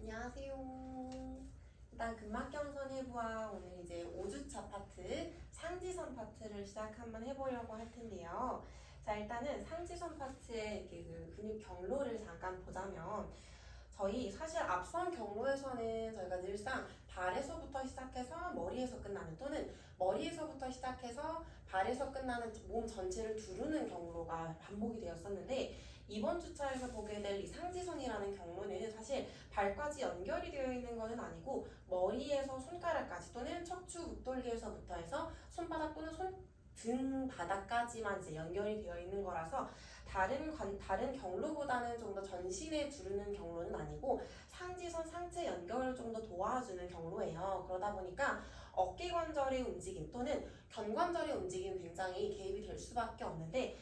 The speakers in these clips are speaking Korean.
안녕하세요. 일단 근막경선 해부와 오늘 이제 5주차 파트 상지선 파트를 시작 한번 해보려고 할 텐데요. 자, 일단은 상지선 파트의 이렇게 그 근육 경로를 잠깐 보자면 저희 사실 앞선 경로에서는 저희가 늘상 발에서부터 시작해서 머리에서 끝나는 또는 머리에서부터 시작해서 발에서 끝나는 몸 전체를 두르는 경로가 반복이 되었었는데 이번 주차에서 보게 될 이 상지선이라는 경로는 사실 발까지 연결이 되어 있는 것은 아니고 머리에서 손가락까지 또는 척추 웃돌기에서부터 해서 손바닥 또는 등 바닥까지만 이제 연결이 되어 있는 거라서 다른 경로보다는 좀 더 전신에 두르는 경로는 아니고 상지선 상체 연결을 좀 더 도와주는 경로예요. 그러다 보니까 어깨 관절의 움직임 또는 견관절의 움직임이 굉장히 개입이 될 수밖에 없는데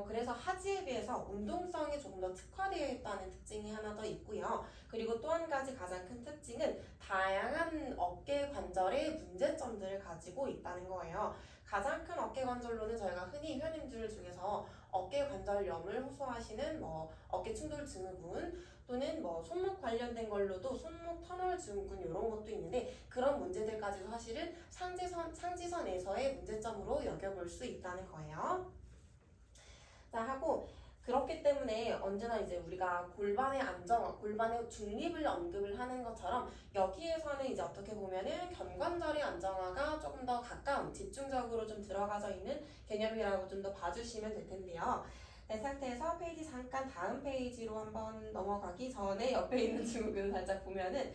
그래서 하지에 비해서 운동성이 조금 더 특화되어 있다는 특징이 하나 더 있고요. 그리고 또 한 가지 가장 큰 특징은 다양한 어깨 관절의 문제점들을 가지고 있다는 거예요. 가장 큰 어깨 관절로는 저희가 흔히 현인들 중에서 어깨 관절염을 호소하시는 어깨 충돌 증후군 또는 손목 관련된 걸로도 손목 터널 증후군 이런 것도 있는데 그런 문제들까지도 사실은 상지선에서의 문제점으로 여겨볼 수 있다는 거예요. 자, 하고 그렇기 때문에 언제나 이제 우리가 골반의 안정화, 골반의 중립을 언급을 하는 것처럼 여기에서는 이제 어떻게 보면은 견관절의 안정화가 조금 더 가까운 집중적으로 좀 들어가져 있는 개념이라고 좀 더 봐주시면 될 텐데요. 네, 상태에서 페이지 잠깐 다음 페이지로 한번 넘어가기 전에 옆에 있는 증후군 살짝 보면은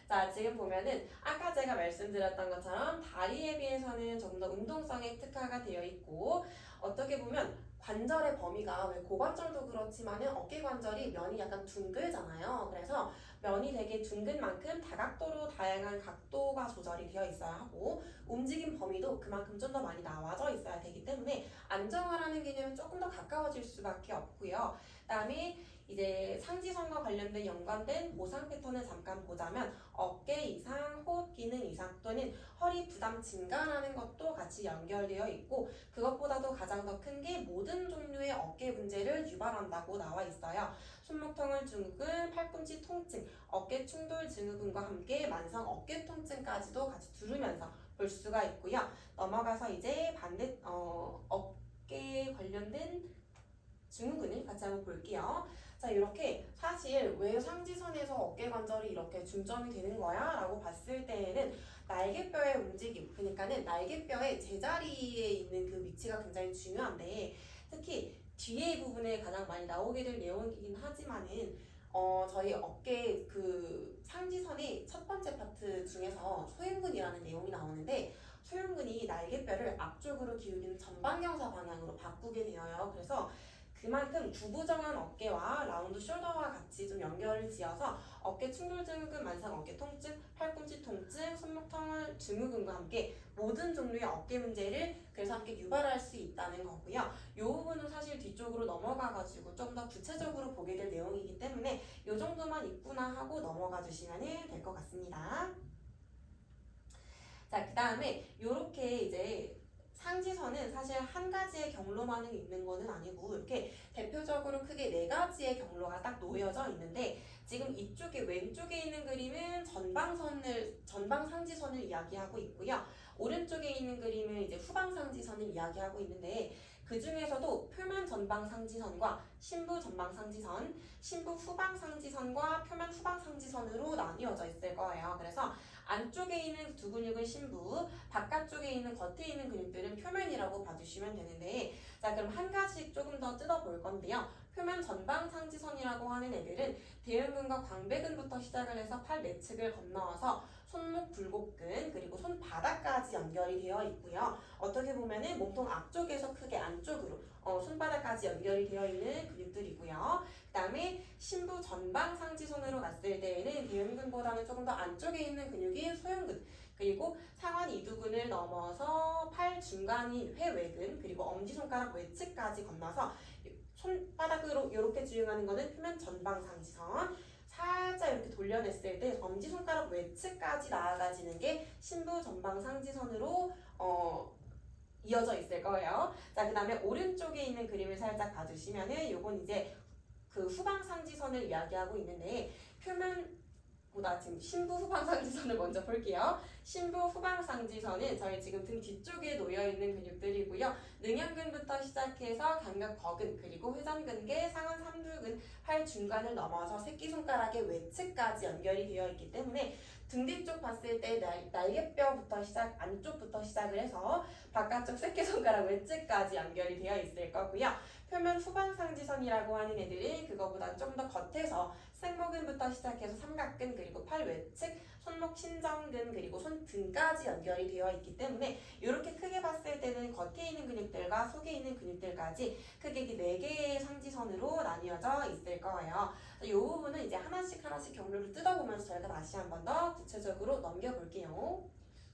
자, 지금 보면은 아까 제가 말씀드렸던 것처럼 다리에 비해서는 조금 더 운동성에 특화가 되어 있고 어떻게 보면 관절의 범위가 왜 고관절도 그렇지만은 어깨 관절이 면이 약간 둥글잖아요. 그래서 면이 되게 둥근 만큼 다각도로 다양한 각도가 조절이 되어 있어야 하고 움직임 범위도 그만큼 좀 더 많이 나와져 있어야 되기 때문에 안정화라는 개념은 조금 더 가까워질 수밖에 없고요. 그다음에 이제 상지선과 관련된 연관된 보상 패턴을 잠깐 보자면 어깨 이상, 호흡 기능 이상 또는 허리 부담 증가라는 것도 같이 연결되어 있고 그것보다도 가장 더 큰 게 모든 종류의 어깨 문제를 유발한다고 나와 있어요. 손목 터널 증후군, 팔꿈치 통증, 어깨 충돌 증후군과 함께 만성 어깨 통증까지도 같이 두르면서 볼 수가 있고요. 넘어가서 이제 어깨 관련된 증후군을 같이 한번 볼게요. 자, 이렇게 사실 왜 상지선에서 어깨 관절이 이렇게 중점이 되는 거야? 라고 봤을 때에는 날개뼈의 움직임, 그러니까는 날개뼈의 제자리에 있는 그 위치가 굉장히 중요한데 특히 뒤에 부분에 가장 많이 나오게 될 내용이긴 하지만은 저희 어깨 그 상지선의 첫 번째 파트 중에서 소흉근이라는 내용이 나오는데 소흉근이 날개뼈를 앞쪽으로 기울이는 전방경사 방향으로 바꾸게 되어요. 그래서 그만큼 구부정한 어깨와 라운드 숄더와 같이 좀 연결을 지어서 어깨 충돌 증후군, 만성 어깨 통증, 팔꿈치 통증, 손목 터널 증후군과 함께 모든 종류의 어깨 문제를 그래서 함께 유발할 수 있다는 거고요. 이 부분은 사실 뒤쪽으로 넘어가가지고 좀 더 구체적으로 보게 될 내용이기 때문에 이 정도만 있구나 하고 넘어가 주시면 될 것 같습니다. 자, 그 다음에 이렇게 이제 상지선은 사실 한 가지의 경로만을 있는 거는 아니고 이렇게 대표적으로 크게 네 가지의 경로가 딱 놓여져 있는데 지금 이쪽에 왼쪽에 있는 그림은 전방 상지선을 이야기하고 있고요. 오른쪽에 있는 그림은 이제 후방 상지선을 이야기하고 있는데 그 중에서도 표면 전방 상지선과 심부 전방 상지선, 심부 후방 상지선과 표면 후방 상지선으로 나뉘어져 있을 거예요. 그래서 안쪽에 있는 두 근육은 심부, 바깥쪽에 있는 겉에 있는 근육들은 표면이라고 봐주시면 되는데 자, 그럼 한 가지씩 조금 더 뜯어볼 건데요. 표면 전방 상지선이라고 하는 애들은 대흉근과 광배근부터 시작을 해서 팔 내측을 건너와서 손목 굴곡근 그리고 손바닥까지 연결이 되어 있고요. 어떻게 보면은 몸통 앞쪽에서 크게 안쪽으로 손바닥까지 연결이 되어 있는 근육들이고요. 그 다음에 심부 전방 상지선으로 갔을 때에는 대흉근보다는 조금 더 안쪽에 있는 근육이 소흉근 그리고 상완 이두근을 넘어서 팔 중간인 회외근 그리고 엄지손가락 외측까지 건너서 손바닥으로 이렇게 주행하는 거는 표면 전방 상지선 살짝 이렇게 돌려냈을 때 엄지손가락 외측까지 나아가지는 게 심부 전방 상지선으로 이어져 있을 거예요. 자, 그 다음에 오른쪽에 있는 그림을 살짝 봐주시면은 요건 이제 그 후방 상지선을 이야기하고 있는데 표면 보다 지금 신부 후방상지선을 먼저 볼게요. 신부 후방상지선은 저희 지금 등 뒤쪽에 놓여 있는 근육들이고요. 능형근부터 시작해서 강력 거근 그리고 회전근개, 상완 삼두근, 팔 중간을 넘어서 새끼손가락의 외측까지 연결이 되어 있기 때문에 등 뒤쪽 봤을 때 날개뼈부터 안쪽부터 시작을 해서 바깥쪽 새끼손가락 외측까지 연결이 되어 있을 거고요. 표면 후방상지선이라고 하는 애들이 그거보다 좀 더 겉에서 승모근부터 시작해서 삼각근 그리고 팔 외측, 손목 신정근 그리고 손등까지 연결이 되어 있기 때문에 이렇게 크게 봤을 때는 겉에 있는 근육들과 속에 있는 근육들까지 크게 4개의 상지선으로 나뉘어져 있을 거예요. 이 부분은 이제 하나씩 경로를 뜯어보면서 저희가 다시 한 번 더 구체적으로 넘겨볼게요.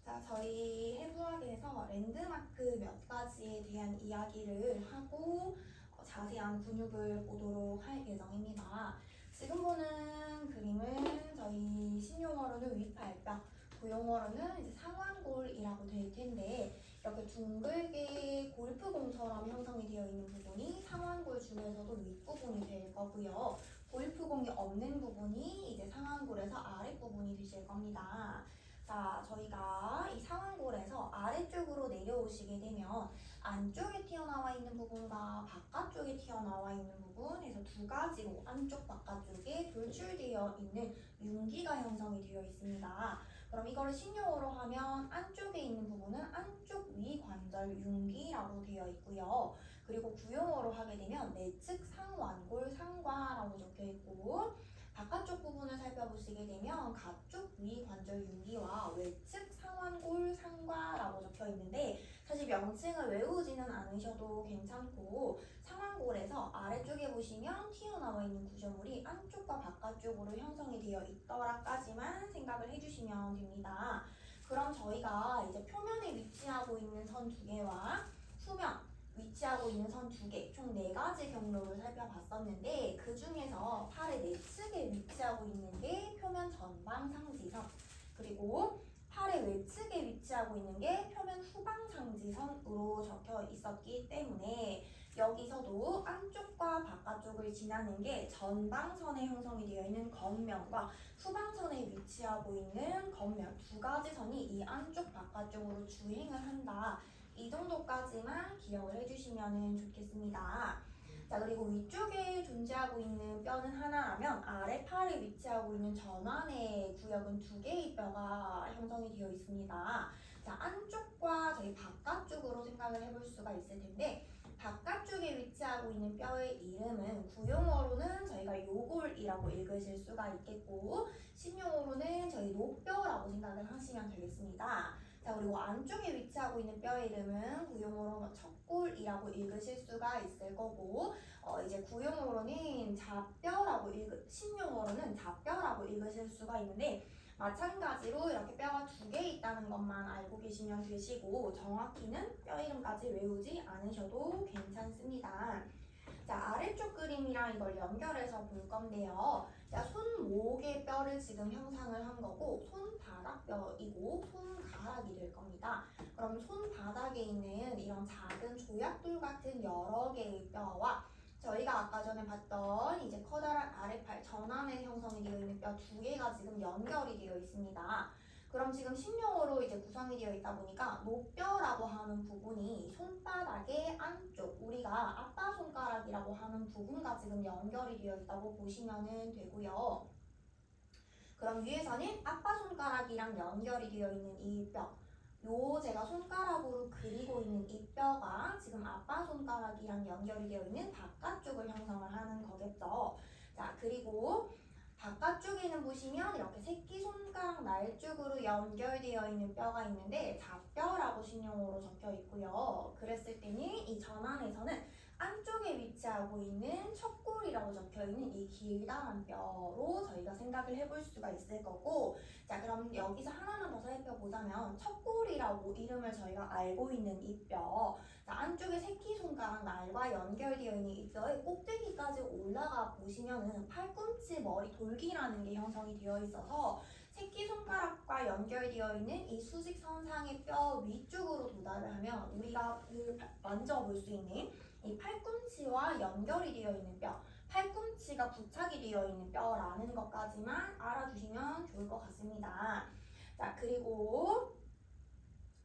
자, 저희 해부학에서 랜드마크 몇 가지에 대한 이야기를 하고 자세한 근육을 보도록 할 예정입니다. 지금 보는 그림은 저희 신용어로는 윗발뼈, 구용어로는 이제 상완골이라고 될 텐데 이렇게 둥글게 골프공처럼 형성이 되어 있는 부분이 상완골 중에서도 윗부분이 될 거고요. 골프공이 없는 부분이 이제 상완골에서 아랫부분이 되실 겁니다. 자, 저희가 이 상완골에서 아래쪽으로 내려오시게 되면 안쪽에 튀어나와 있는 부분과 바깥쪽에 튀어나와 있는 부분에서 두 가지로 안쪽 바깥쪽에 돌출되어 있는 융기가 형성이 되어 있습니다. 그럼 이거를 신용어로 하면 안쪽에 있는 부분은 안쪽 위관절 융기라고 되어 있고요. 그리고 구용어로 하게 되면 내측 상완골 상과라고 적혀 있고 바깥쪽 부분을 살펴보시게 되면 가쪽 위관절 융기와 외측 상완골 상과라고 적혀 있는데 사실 명칭을 외우지는 않으셔도 괜찮고 상완골에서 아래쪽에 보시면 튀어나와 있는 구조물이 안쪽과 바깥쪽으로 형성이 되어 있더라까지만 생각을 해주시면 됩니다. 그럼 저희가 이제 표면에 위치하고 있는 선 2개와 후면 위치하고 있는 선 2개, 총 4가지 경로를 살펴봤었는데 그 중에서 팔의 내측에 위치하고 있는 게 표면 전방상지선, 그리고 팔의 외측에 위치하고 있는 게 표면 후방상지선으로 적혀 있었기 때문에 여기서도 안쪽과 바깥쪽을 지나는 게 전방선에 형성이 되어 있는 겉면과 후방선에 위치하고 있는 겉면 2가지 선이 이 안쪽 바깥쪽으로 주행을 한다. 이 정도까지만 기억을 해주시면 좋겠습니다. 자, 그리고 위쪽에 존재하고 있는 뼈는 하나라면 아래 팔에 위치하고 있는 전완의 구역은 2개의 뼈가 형성이 되어 있습니다. 자, 안쪽과 저희 바깥쪽으로 생각을 해볼 수가 있을 텐데 바깥쪽에 위치하고 있는 뼈의 이름은 구용어로는 저희가 요골이라고 읽으실 수가 있겠고 신용어로는 저희 노뼈라고 생각을 하시면 되겠습니다. 자, 그리고 안쪽에 위치하고 있는 뼈의 이름은 구용어로 척골이라고 읽으실 수가 있을 거고 이제 구용어로는 자뼈라고 신용어로는 자뼈라고 읽으실 수가 있는데 마찬가지로 이렇게 뼈가 2개 있다는 것만 알고 계시면 되시고 정확히는 뼈 이름까지 외우지 않으셔도 괜찮습니다. 자, 아래쪽 그림이랑 이걸 연결해서 볼 건데요. 자, 손목의 뼈를 지금 형상을 한 거고 손바닥뼈이고 손가락이 될 겁니다. 그럼 손바닥에 있는 이런 작은 조약돌 같은 여러 개의 뼈와 저희가 아까 전에 봤던 이제 커다란 아래팔 전완에 형성이 되어 있는 뼈 2개가 지금 연결이 되어 있습니다. 그럼 지금 신용어로 이제 구성이 되어 있다 보니까 노뼈라고 하는 부분이 손바닥의 안쪽, 우리가 아빠 손가락이라고 하는 부분과 지금 연결이 되어 있다고 보시면 되고요. 그럼 위에서는 아빠 손가락이랑 연결이 되어 있는 이 뼈, 제가 손가락으로 그리고 있는 이 뼈가 지금 아빠 손가락이랑 연결이 되어 있는 바깥쪽을 형성을 하는 거겠죠. 자, 그리고 바깥쪽에는 보시면 이렇게 새끼손가락 날 쪽으로 연결되어 있는 뼈가 있는데 자뼈라고 신용어로 적혀 있고요. 그랬을 때는 이 전완에서는 안쪽에 위치하고 있는 척골이라고 적혀 있는 이 길다란 뼈로 저희가 생각을 해볼 수가 있을 거고, 자, 그럼 여기서 하나만 더 살펴보자면 척골이라고 이름을 저희가 알고 있는 이 뼈, 자, 안쪽에 새끼손가락 날과 연결되어 있는 이 뼈의 꼭대기까지 올라가 보시면은 팔꿈치 머리 돌기라는 게 형성이 되어 있어서 새끼손가락과 연결되어 있는 이 수직선상의 뼈 위쪽으로 도달을 하면 우리가 만져볼 수 있는 이 팔꿈치와 연결이 되어 있는 뼈, 팔꿈치가 부착이 되어 있는 뼈라는 것까지만 알아두시면 좋을 좋을 것 같습니다. 자, 그리고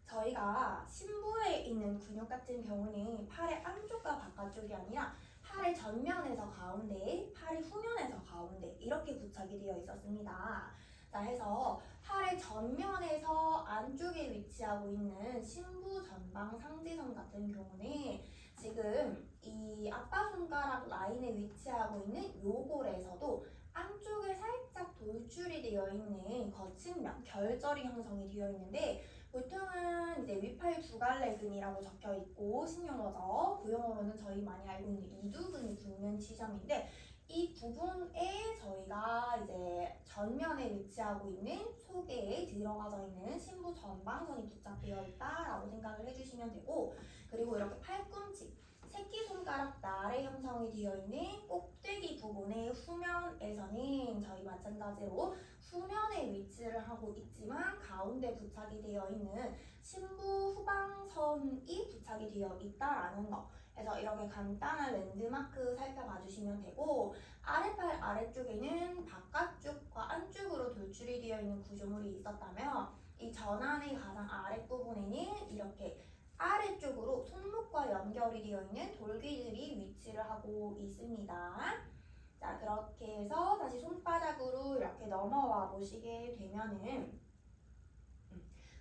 저희가 심부에 있는 근육 같은 경우는 팔의 안쪽과 바깥쪽이 아니라 팔의 전면에서 가운데, 팔의 후면에서 가운데 이렇게 부착이 되어 있었습니다. 자, 해서 팔의 전면에서 안쪽에 위치하고 있는 심부 전방 상지선 같은 경우는 지금 이 아빠 손가락 라인에 위치하고 있는 요골에서도 안쪽에 살짝 돌출이 되어 있는 거친 면, 결절이 형성이 되어 있는데 보통은 이제 위팔 두갈래근이라고 적혀 있고 신용어죠. 구용어로는 저희 많이 알고 있는 이두근이 붙는 지점인데 이 부분에 저희가 이제 전면에 위치하고 있는 속에 들어가져 있는 심부 전방선이 부착되어 있다라고 생각을 해주시면 되고 그리고 이렇게 팔꿈치 새끼손가락 날에 형성이 되어 있는 꼭대기 부분의 후면에서는 저희 마찬가지로 후면에 위치를 하고 있지만 가운데 부착이 되어 있는 심부 후방선이 부착이 되어 있다라는 거. 그래서 이렇게 간단한 랜드마크 살펴봐 주시면 되고 아래팔 아래쪽에는 바깥쪽과 안쪽으로 돌출이 되어 있는 구조물이 있었다면 이 전환의 가장 아랫부분에는 이렇게 아래쪽으로 손목과 연결이 되어 있는 돌기들이 위치를 하고 있습니다. 자, 그렇게 해서 다시 손바닥으로 이렇게 넘어와 보시게 되면은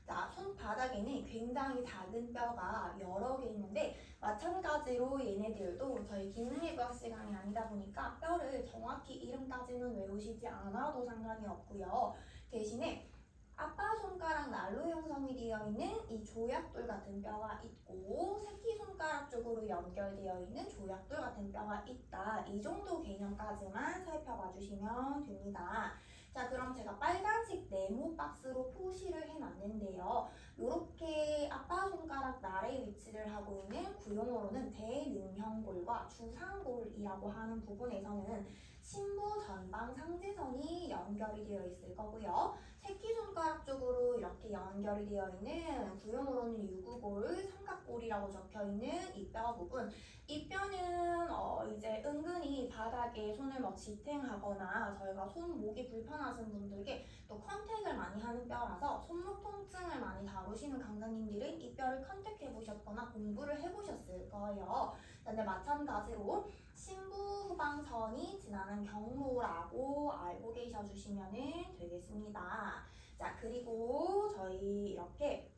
자, 손바닥에는 굉장히 작은 뼈가 여러 개 있는데 마찬가지로 얘네들도 저희 기능의학 시간이 아니다 보니까 뼈를 정확히 이름까지는 외우시지 않아도 상관이 없고요. 대신에 아빠 손가락 날로 형성이 되어 있는 이 조약돌 같은 뼈가 있고 새끼손가락 쪽으로 연결되어 있는 조약돌 같은 뼈가 있다. 이 정도 개념까지만 살펴봐 주시면 됩니다. 자, 그럼 제가 빨간색 네모 박스로 표시를 해놨는데요. 이렇게 아빠 손가락 날에 위치를 하고 있는 구용어로는 대능형골과 주상골이라고 하는 부분에서는 심부 전방 상지선이 연결이 되어 있을 거고요. 새끼손가락 쪽으로 이렇게 연결이 되어 있는 구용어로는 유구골, 삼각골이라고 적혀 있는 이 뼈 부분. 이 뼈는 이제 은근히 바닥에 손을 막 지탱하거나 저희가 손목이 불편하신 분들께 또 컨택을 많이 하는 뼈라서 손목 통증을 많이 다루시는 강사님들은 이 뼈를 컨택해 보셨거나 공부를 해보셨을 거예요. 근데 마찬가지로 심부 후방선이 지나는 경로라고 알고 계셔 주시면 되겠습니다. 자, 그리고 저희 이렇게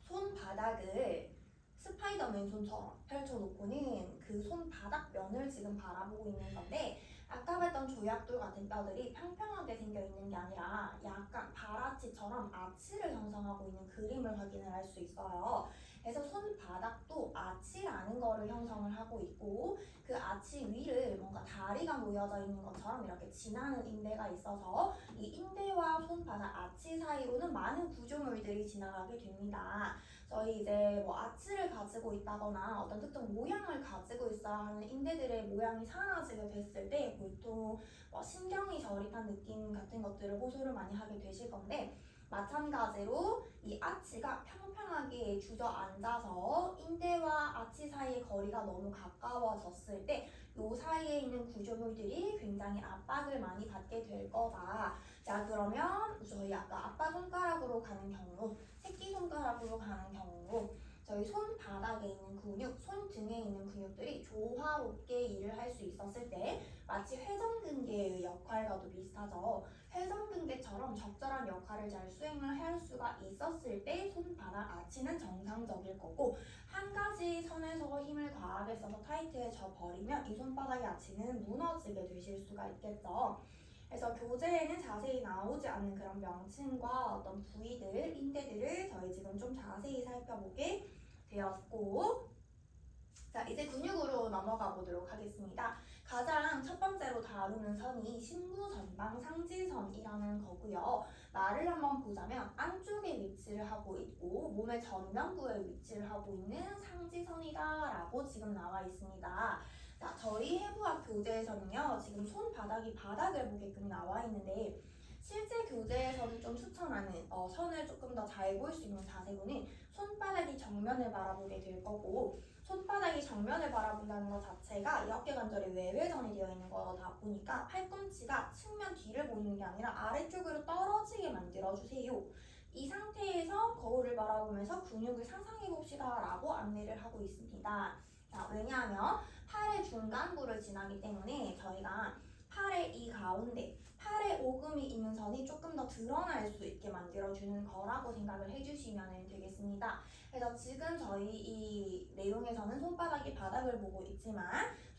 손바닥을 스파이더맨 손처럼 펼쳐놓고는 그 손바닥 면을 지금 바라보고 있는 건데 아까 봤던 조약돌 같은 뼈들이 평평하게 생겨 있는 게 아니라 약간 바라치처럼 아치를 형성하고 있는 그림을 확인을 할 수 있어요. 그래서 손바닥도 아치라는 거를 형성을 하고 있고 그 아치 위를 뭔가 다리가 놓여져 있는 것처럼 이렇게 지나는 인대가 있어서 이 인대와 손바닥 아치 사이로는 많은 구조물들이 지나가게 됩니다. 저희 이제 뭐 아치를 가지고 있다거나 어떤 특정 모양을 가지고 있어야 하는 인대들의 모양이 사라지게 됐을 때 보통 뭐 신경이 저릿한 느낌 같은 것들을 호소를 많이 하게 되실 건데 마찬가지로 이 아치가 평평하게 주저앉아서 인대와 아치 사이의 거리가 너무 가까워졌을 때 이 사이에 있는 구조물들이 굉장히 압박을 많이 받게 될 거다. 자, 그러면 저희 아까 아빠 손가락으로 가는 경우, 새끼 손가락으로 가는 경우 저희 손바닥에 있는 근육, 손등에 있는 근육들이 조화롭게 일을 할 수 있었을 때 마치 회전근개의 역할과도 비슷하죠. 회전근개처럼 적절한 역할을 잘 수행을 할 수가 있었을 때 손바닥 아치는 정상적일 거고 한 가지 선에서 힘을 과하게 써서 타이트해져 버리면 이 손바닥의 아치는 무너지게 되실 수가 있겠죠. 그래서 교재에는 자세히 나오지 않는 그런 명칭과 어떤 부위들, 인대들을 저희 지금 좀 자세히 살펴보게 되었고 자, 이제 근육으로 넘어가 보도록 하겠습니다. 가장 첫 번째로 다루는 선이 심부 전방 상지선이라는 거고요. 말을 한번 보자면 안쪽에 위치를 하고 있고 몸의 전면부에 위치를 하고 있는 상지선이다 라고 지금 나와 있습니다. 자, 저희 해부학 교재에서는요. 지금 손바닥이 바닥을 보게끔 나와 있는데 실제 교재에서는 좀 추천하는 선을 조금 더 잘 볼 수 있는 자세로는 손바닥이 정면을 바라보게 될 거고 손바닥이 정면을 바라본다는 것 자체가 이 어깨관절이 외회전이 되어 있는 거다 보니까 팔꿈치가 측면 뒤를 보이는 게 아니라 아래쪽으로 떨어진 만들어주세요. 이 상태에서 거울을 바라보면서 근육을 상상해 봅시다 라고 안내를 하고 있습니다. 자, 왜냐하면 팔의 중간부를 지나기 때문에 저희가 팔의 이 가운데 팔에 오금이 있는 선이 조금 더 드러날 수 있게 만들어주는 거라고 생각을 해주시면 되겠습니다. 그래서 지금 저희 이 내용에서는 손바닥이 바닥을 보고 있지만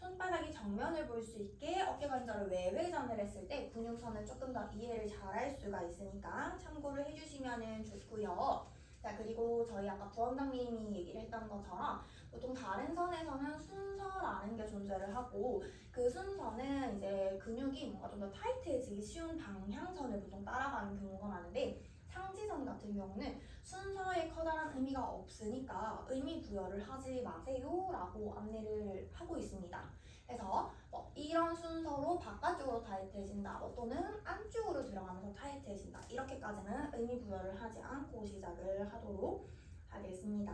손바닥이 정면을 볼 수 있게 어깨관절을 외회전을 했을 때 근육선을 조금 더 이해를 잘할 수가 있으니까 참고를 해주시면 좋고요. 자, 그리고 저희 아까 부원장님이 얘기를 했던 것처럼 보통 다른 선에서는 순서라는 게 존재를 하고 그 순서는 이제 근육이 뭔가 좀 더 타이트해지기 쉬운 방향선을 보통 따라가는 경우가 많은데 상지선 같은 경우는 순서에 커다란 의미가 없으니까 의미 부여를 하지 마세요 라고 안내를 하고 있습니다. 그래서 이런 순서로 바깥쪽으로 타이트해진다 또는 안쪽으로 들어가면서 타이트해진다 이렇게까지는 의미 부여를 하지 않고 시작을 하도록 하겠습니다.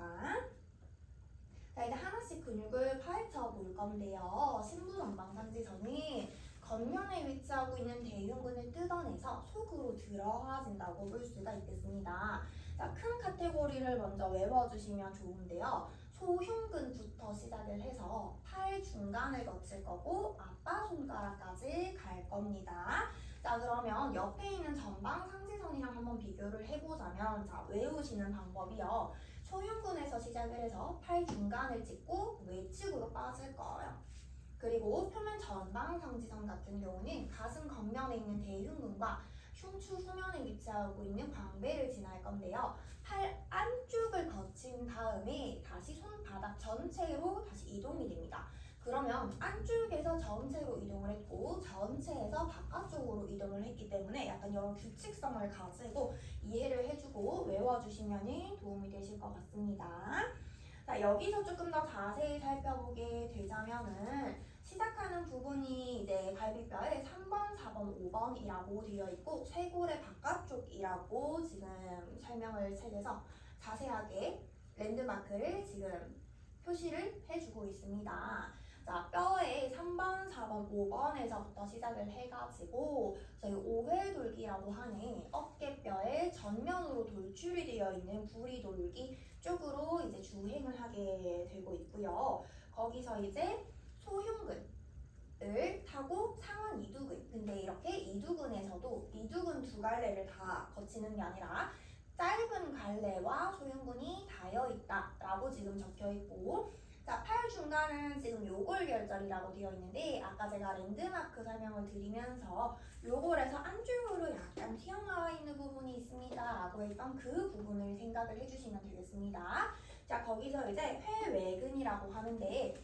자, 이제 하나씩 근육을 파헤쳐 볼 건데요. 신부전방상지선이 겉면에 위치하고 있는 대흉근을 뜯어내서 속으로 들어와진다고 볼 수가 있겠습니다. 자, 큰 카테고리를 먼저 외워주시면 좋은데요. 소흉근부터 시작을 해서 팔 중간을 거칠 거고 아빠 손가락까지 갈 겁니다. 자, 그러면 옆에 있는 전방상지선이랑 한번 비교를 해보자면 자, 외우시는 방법이요. 소흉근에서 시작을 해서 팔 중간을 찍고 외측으로 빠질 거예요. 그리고 표면 전방상지선 같은 경우는 가슴 겉면에 있는 대흉근과 흉추 후면에 위치하고 있는 광배를 지날 건데요. 팔 안쪽을 거친 다음에 다시 손바닥 전체로 다시 이동이 됩니다. 그러면 안쪽에서 전체로 이동을 했고 전체에서 바깥쪽으로 이동을 했기 때문에 약간 이런 규칙성을 가지고 이해를 해주고 외워주시면 도움이 되실 것 같습니다. 자, 여기서 조금 더 자세히 살펴보게 되자면은 시작하는 부분이 이제 갈비뼈의 3번, 4번, 5번이라고 되어 있고 쇄골의 바깥쪽이라고 지금 설명을 책에서 자세하게 랜드마크를 지금 표시를 해주고 있습니다. 자, 뼈의 3번, 4번, 5번에서부터 시작을 해가지고 저희 오회돌기라고 하는 어깨뼈의 전면으로 돌출이 되어 있는 부리돌기 쪽으로 이제 주행을 하게 되고 있고요. 거기서 이제 소흉근을 타고 상완 이두근. 근데 이렇게 이두근에서도 이두근 두 갈래를 다 거치는 게 아니라 짧은 갈래와 소흉근이 닿여 있다라고 지금 적혀 있고 자, 팔 중간은 지금 요골결절이라고 되어 있는데 아까 제가 랜드마크 설명을 드리면서 요골에서 안쪽으로 약간 튀어나와 있는 부분이 있습니다 라고 했던 그 부분을 생각을 해주시면 되겠습니다. 자, 거기서 이제 회외근이라고 하는데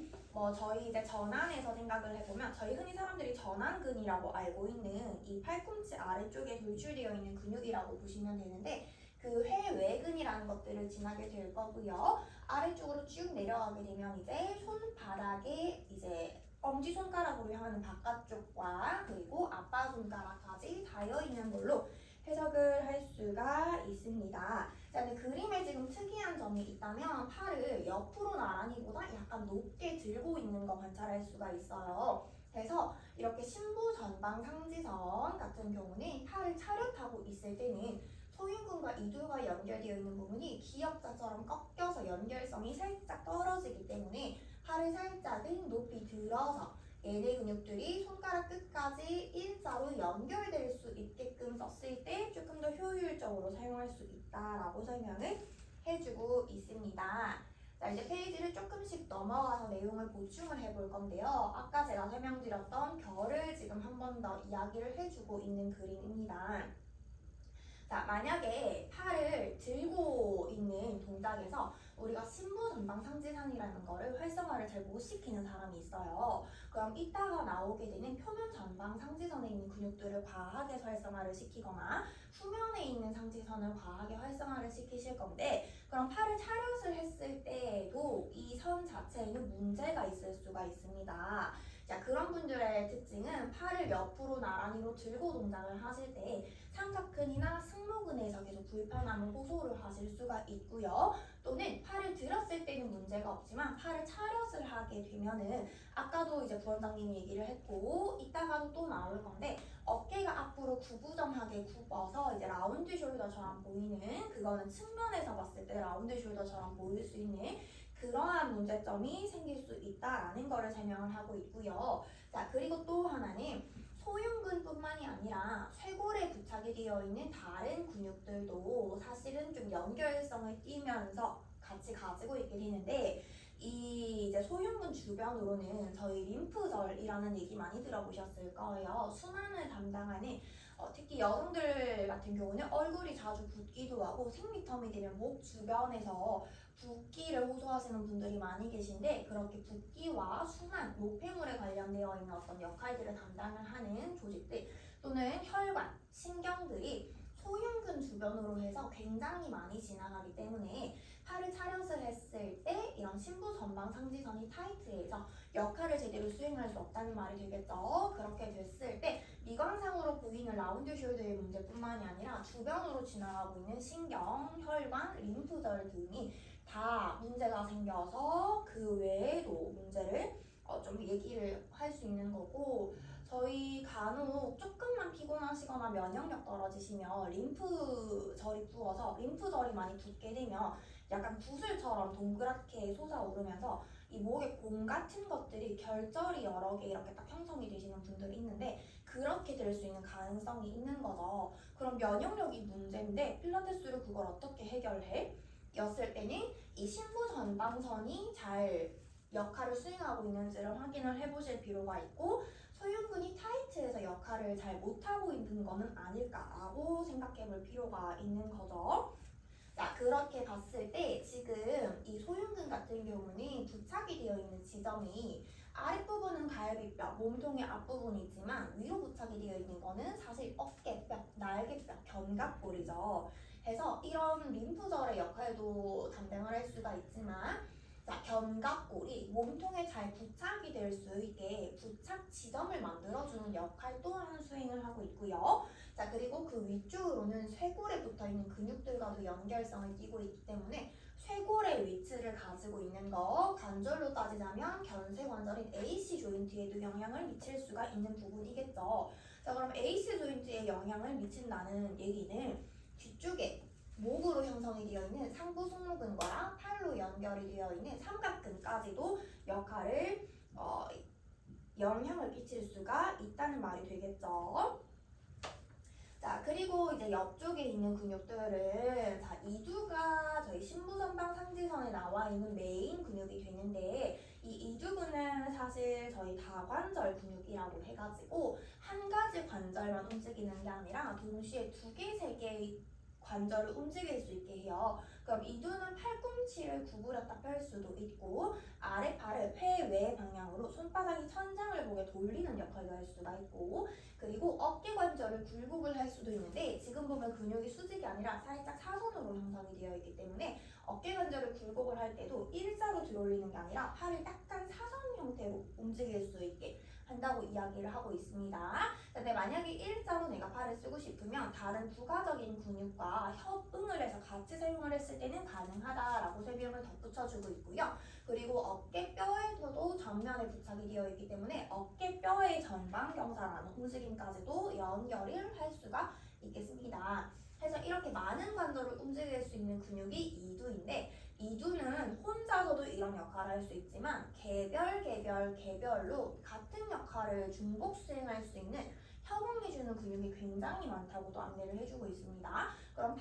저희 이제 전환에서 생각을 해보면 저희 흔히 사람들이 전완근이라고 알고 있는 이 팔꿈치 아래쪽에 돌출되어 있는 근육이라고 보시면 되는데 그 회외근이라는 것들을 지나게 될 거고요. 아래쪽으로 쭉 내려가게 되면 이제 손바닥에 이제 엄지손가락으로 향하는 바깥쪽과 그리고 아빠 손가락까지 닿여 있는 걸로 해석을 할 수가 있습니다. 자, 근데 그림에 지금 특이한 점이 있다면 팔을 옆으로 나란히보다 약간 높게 들고 있는 거 관찰할 수가 있어요. 그래서 이렇게 신부 전방 상지선 같은 경우는 팔을 차렷하고 있을 때는 소흉근과 이두가 연결되어 있는 부분이 기역자처럼 꺾여서 연결성이 살짝 떨어지기 때문에 팔을 살짝은 높이 들어서 얘네 근육들이 손가락 끝까지 일자로 연결될 수 있게끔 썼을 때 조금 더 효율적으로 사용할 수 있다라고 설명을 해주고 있습니다. 자, 이제 페이지를 조금씩 넘어가서 내용을 보충을 해볼 건데요. 아까 제가 설명드렸던 결을 지금 한 번 더 이야기를 해주고 있는 그림입니다. 자, 만약에 팔을 들고 있는 동작에서 우리가 신부전방상지선이라는 거를 활성화를 잘 못 시키는 사람이 있어요. 그럼 이따가 나오게 되는 표면 전방 상지선에 있는 근육들을 과하게 활성화를 시키거나 후면에 있는 상지선을 과하게 활성화를 시키실 건데 그럼 팔을 차렷을 했을 때에도 이 선 자체에는 문제가 있을 수가 있습니다. 자, 그런 분들의 특징은 팔을 옆으로 나란히로 들고 동작을 하실 때 삼각근이나 승모근에서 계속 불편함을 호소를 하실 수가 있고요. 또는 팔을 들었을 때는 문제가 없지만 팔을 차렷을 하게 되면은 아까도 이제 부원장님이 얘기를 했고 이따가도 또 나올 건데 어깨가 앞으로 구부정하게 굽어서 이제 라운드 숄더처럼 보이는 그거는 측면에서 봤을 때 라운드 숄더처럼 보일 수 있는 그러한 문제점이 생길 수 있다라는 거를 설명을 하고 있고요. 자, 그리고 또 하나는 소흉근뿐만이 아니라 쇄골에 부착이 되어 있는 다른 근육들도 사실은 좀 연결성을 띠면서 같이 가지고 있게 되는데 이 이제 소흉근 주변으로는 저희 림프절이라는 얘기 많이 들어보셨을 거예요. 순환을 담당하는 특히 여성들 같은 경우는 얼굴이 자주 붓기도 하고 생리텀이 되면 목 주변에서 붓기를 호소하시는 분들이 많이 계신데 그렇게 붓기와 순환, 노폐물에 관련되어 있는 어떤 역할들을 담당을 하는 조직들 또는 혈관, 신경들이 소흉근 주변으로 해서 굉장히 많이 지나가기 때문에 팔을 차렷을 했을 때 이런 신부 전방 상지선이 타이트해서 역할을 제대로 수행할 수 없다는 말이 되겠죠. 그렇게 됐을 때 미관상으로 보이는 라운드 숄더의 문제뿐만이 아니라 주변으로 지나가고 있는 신경, 혈관, 림프절 등이 다 문제가 생겨서 그 외에도 문제를 좀 얘기를 할 수 있는 거고 저희 간혹 조금만 피곤하시거나 면역력 떨어지시면 림프절이 부어서 림프절이 많이 붓게 되면 약간 구슬처럼 동그랗게 솟아오르면서 이 목에 곰 같은 것들이 결절이 여러 개 이렇게 딱 형성이 되시는 분들이 있는데 그렇게 될 수 있는 가능성이 있는 거죠. 그럼 면역력이 문제인데 필라테스로 그걸 어떻게 해결해? 였을 때는 이 신부 전방선이 잘 역할을 수행하고 있는지를 확인을 해보실 필요가 있고 소흉근이 타이트해서 역할을 잘 못하고 있는 거는 아닐까라고 생각해 볼 필요가 있는 거죠. 자, 그렇게 봤을 때 지금 이 소흉근 같은 경우는 부착이 되어 있는 지점이 아랫부분은 갈비뼈, 몸통의 앞부분이 있지만 위로 부착이 되어 있는 거는 사실 어깨뼈, 날개뼈, 견갑골이죠. 그래서 이런 림프절의 역할도 담당을 할 수가 있지만 자, 견갑골이 몸통에 잘 부착이 될 수 있게 부착 지점을 만들어주는 역할 또한 수행을 하고 있고요. 자, 그리고 그 위쪽으로는 쇄골에 붙어있는 근육들과도 연결성을 띠고 있기 때문에 쇄골의 위치를 가지고 있는 거 관절로 따지자면 견쇄관절인 AC 조인트에도 영향을 미칠 수가 있는 부분이겠죠. 자, 그럼 AC 조인트에 영향을 미친다는 얘기는 뒤쪽에 목으로 형성이 되어 있는 상부 승모근과 팔로 연결이 되어 있는 삼각근까지도 역할을 영향을 끼칠 수가 있다는 말이 되겠죠. 자, 그리고 이제 옆쪽에 있는 근육들은 자, 이두가 저희 신부전방 상지선에 나와 있는 메인 근육이 되는데 이 이두근은 사실 저희 다관절 근육이라고 해가지고 한 가지 관절만 움직이는 게 아니라 동시에 두 개, 세 개의 관절을 움직일 수 있게 해요. 그럼 이두는 팔꿈치를 구부렸다 펼 수도 있고 아랫팔을 회외 방향으로 손바닥이 천장을 보게 돌리는 역할도 할 수가 있고 그리고 어깨 관절을 굴곡을 할 수도 있는데 지금 보면 근육이 수직이 아니라 살짝 사선으로 형성이 되어 있기 때문에 어깨 관절을 굴곡을 할 때도 일자로 들어올리는 게 아니라 팔을 약간 사선 형태로 움직일 수 있게 한다고 이야기를 하고 있습니다. 근데 만약에 일자로 내가 팔을 쓰고 싶으면 다른 부가적인 근육과 협응을 해서 같이 사용을 했을 때는 가능하다라고 설명을 덧붙여주고 있고요. 그리고 어깨뼈에서도 전면에 부착이 되어 있기 때문에 어깨뼈의 전방경사라는 움직임까지도 연결을 할 수가 있겠습니다. 그래서 이렇게 많은 관절을 움직일 수 있는 근육이 이두인데 이두는 혼자서도 이런 역할을 할 수 있지만 개별로 같은 역할을 중복 수행할 수 있는 협응해주는 근육이 굉장히 많다고도 안내를 해주고 있습니다. 그럼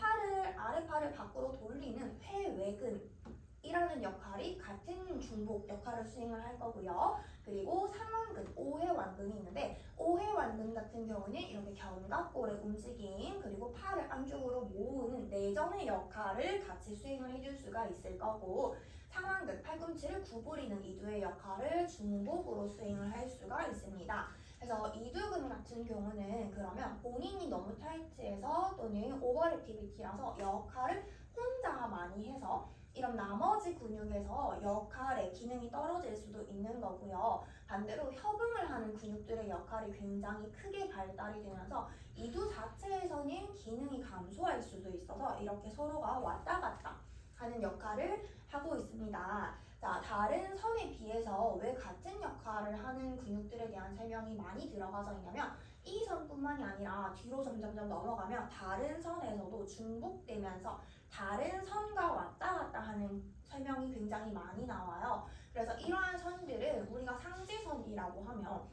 아랫팔을 밖으로 돌리는 회외근이라는 역할이 같은 중복 역할을 수행을 할 거고요. 그리고 상완근, 오해완근이 있는데 오해완근 같은 경우는 이렇게 견갑골의 움직임 그리고 팔을 안쪽으로 모으는 내전의 역할을 같이 수행을 해줄 수가 있을 거고 상완근, 팔꿈치를 구부리는 이두의 역할을 중복으로 수행을 할 수가 있습니다. 그래서 이두근 같은 경우는 그러면 본인이 너무 타이트해서 또는 오버액티비티라서 역할을 혼자 많이 해서 이런 나머지 근육에서 역할의 기능이 떨어질 수도 있는 거고요. 반대로 협응을 하는 근육들의 역할이 굉장히 크게 발달이 되면서 이두 자체에서는 기능이 감소할 수도 있어서 이렇게 서로가 왔다 갔다 하는 역할을 하고 있습니다. 자, 다른 선에 비해서 왜 같은 역할을 하는 근육들에 대한 설명이 많이 들어가져 있냐면 이 선뿐만이 아니라 뒤로 점점점 넘어가면 다른 선에서도 중복되면서 다른 선과 왔다 갔다 하는 설명이 굉장히 많이 나와요. 그래서 이러한 선들을 우리가 상지선이라고 하면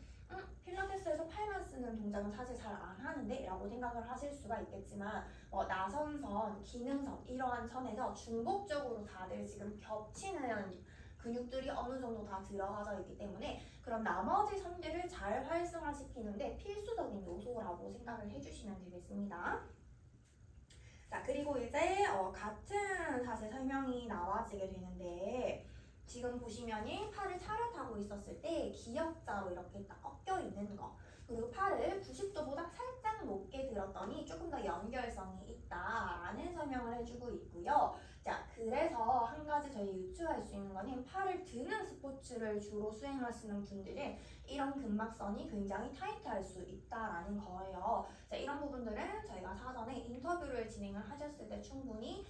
필라테스에서 팔만 쓰는 동작은 사실 잘 안 하는데 라고 생각을 하실 수가 있겠지만 나선선, 기능선 이러한 선에서 중복적으로 다들 지금 겹치는 근육들이 어느 정도 다 들어가져 있기 때문에 그런 나머지 선들을 잘 활성화시키는데 필수적인 요소라고 생각을 해주시면 되겠습니다. 자, 그리고 이제 같은 사실 설명이 나와지게 되는데 지금 보시면은 팔을 차렷하고 있었을 때 기역자로 이렇게 딱 꺾여 있는 거, 그리고 팔을 90도보다 살짝 높게 들었더니 조금 더 연결성이 있다라는 설명을 해주고 있고요. 자, 그래서 한 가지 저희 유추할 수 있는 거는 팔을 드는 스포츠를 주로 수행하시는 분들은 이런 근막선이 굉장히 타이트할 수 있다라는 거예요. 자, 이런 부분들은 저희가 사전에 인터뷰를 진행을 하셨을 때 충분히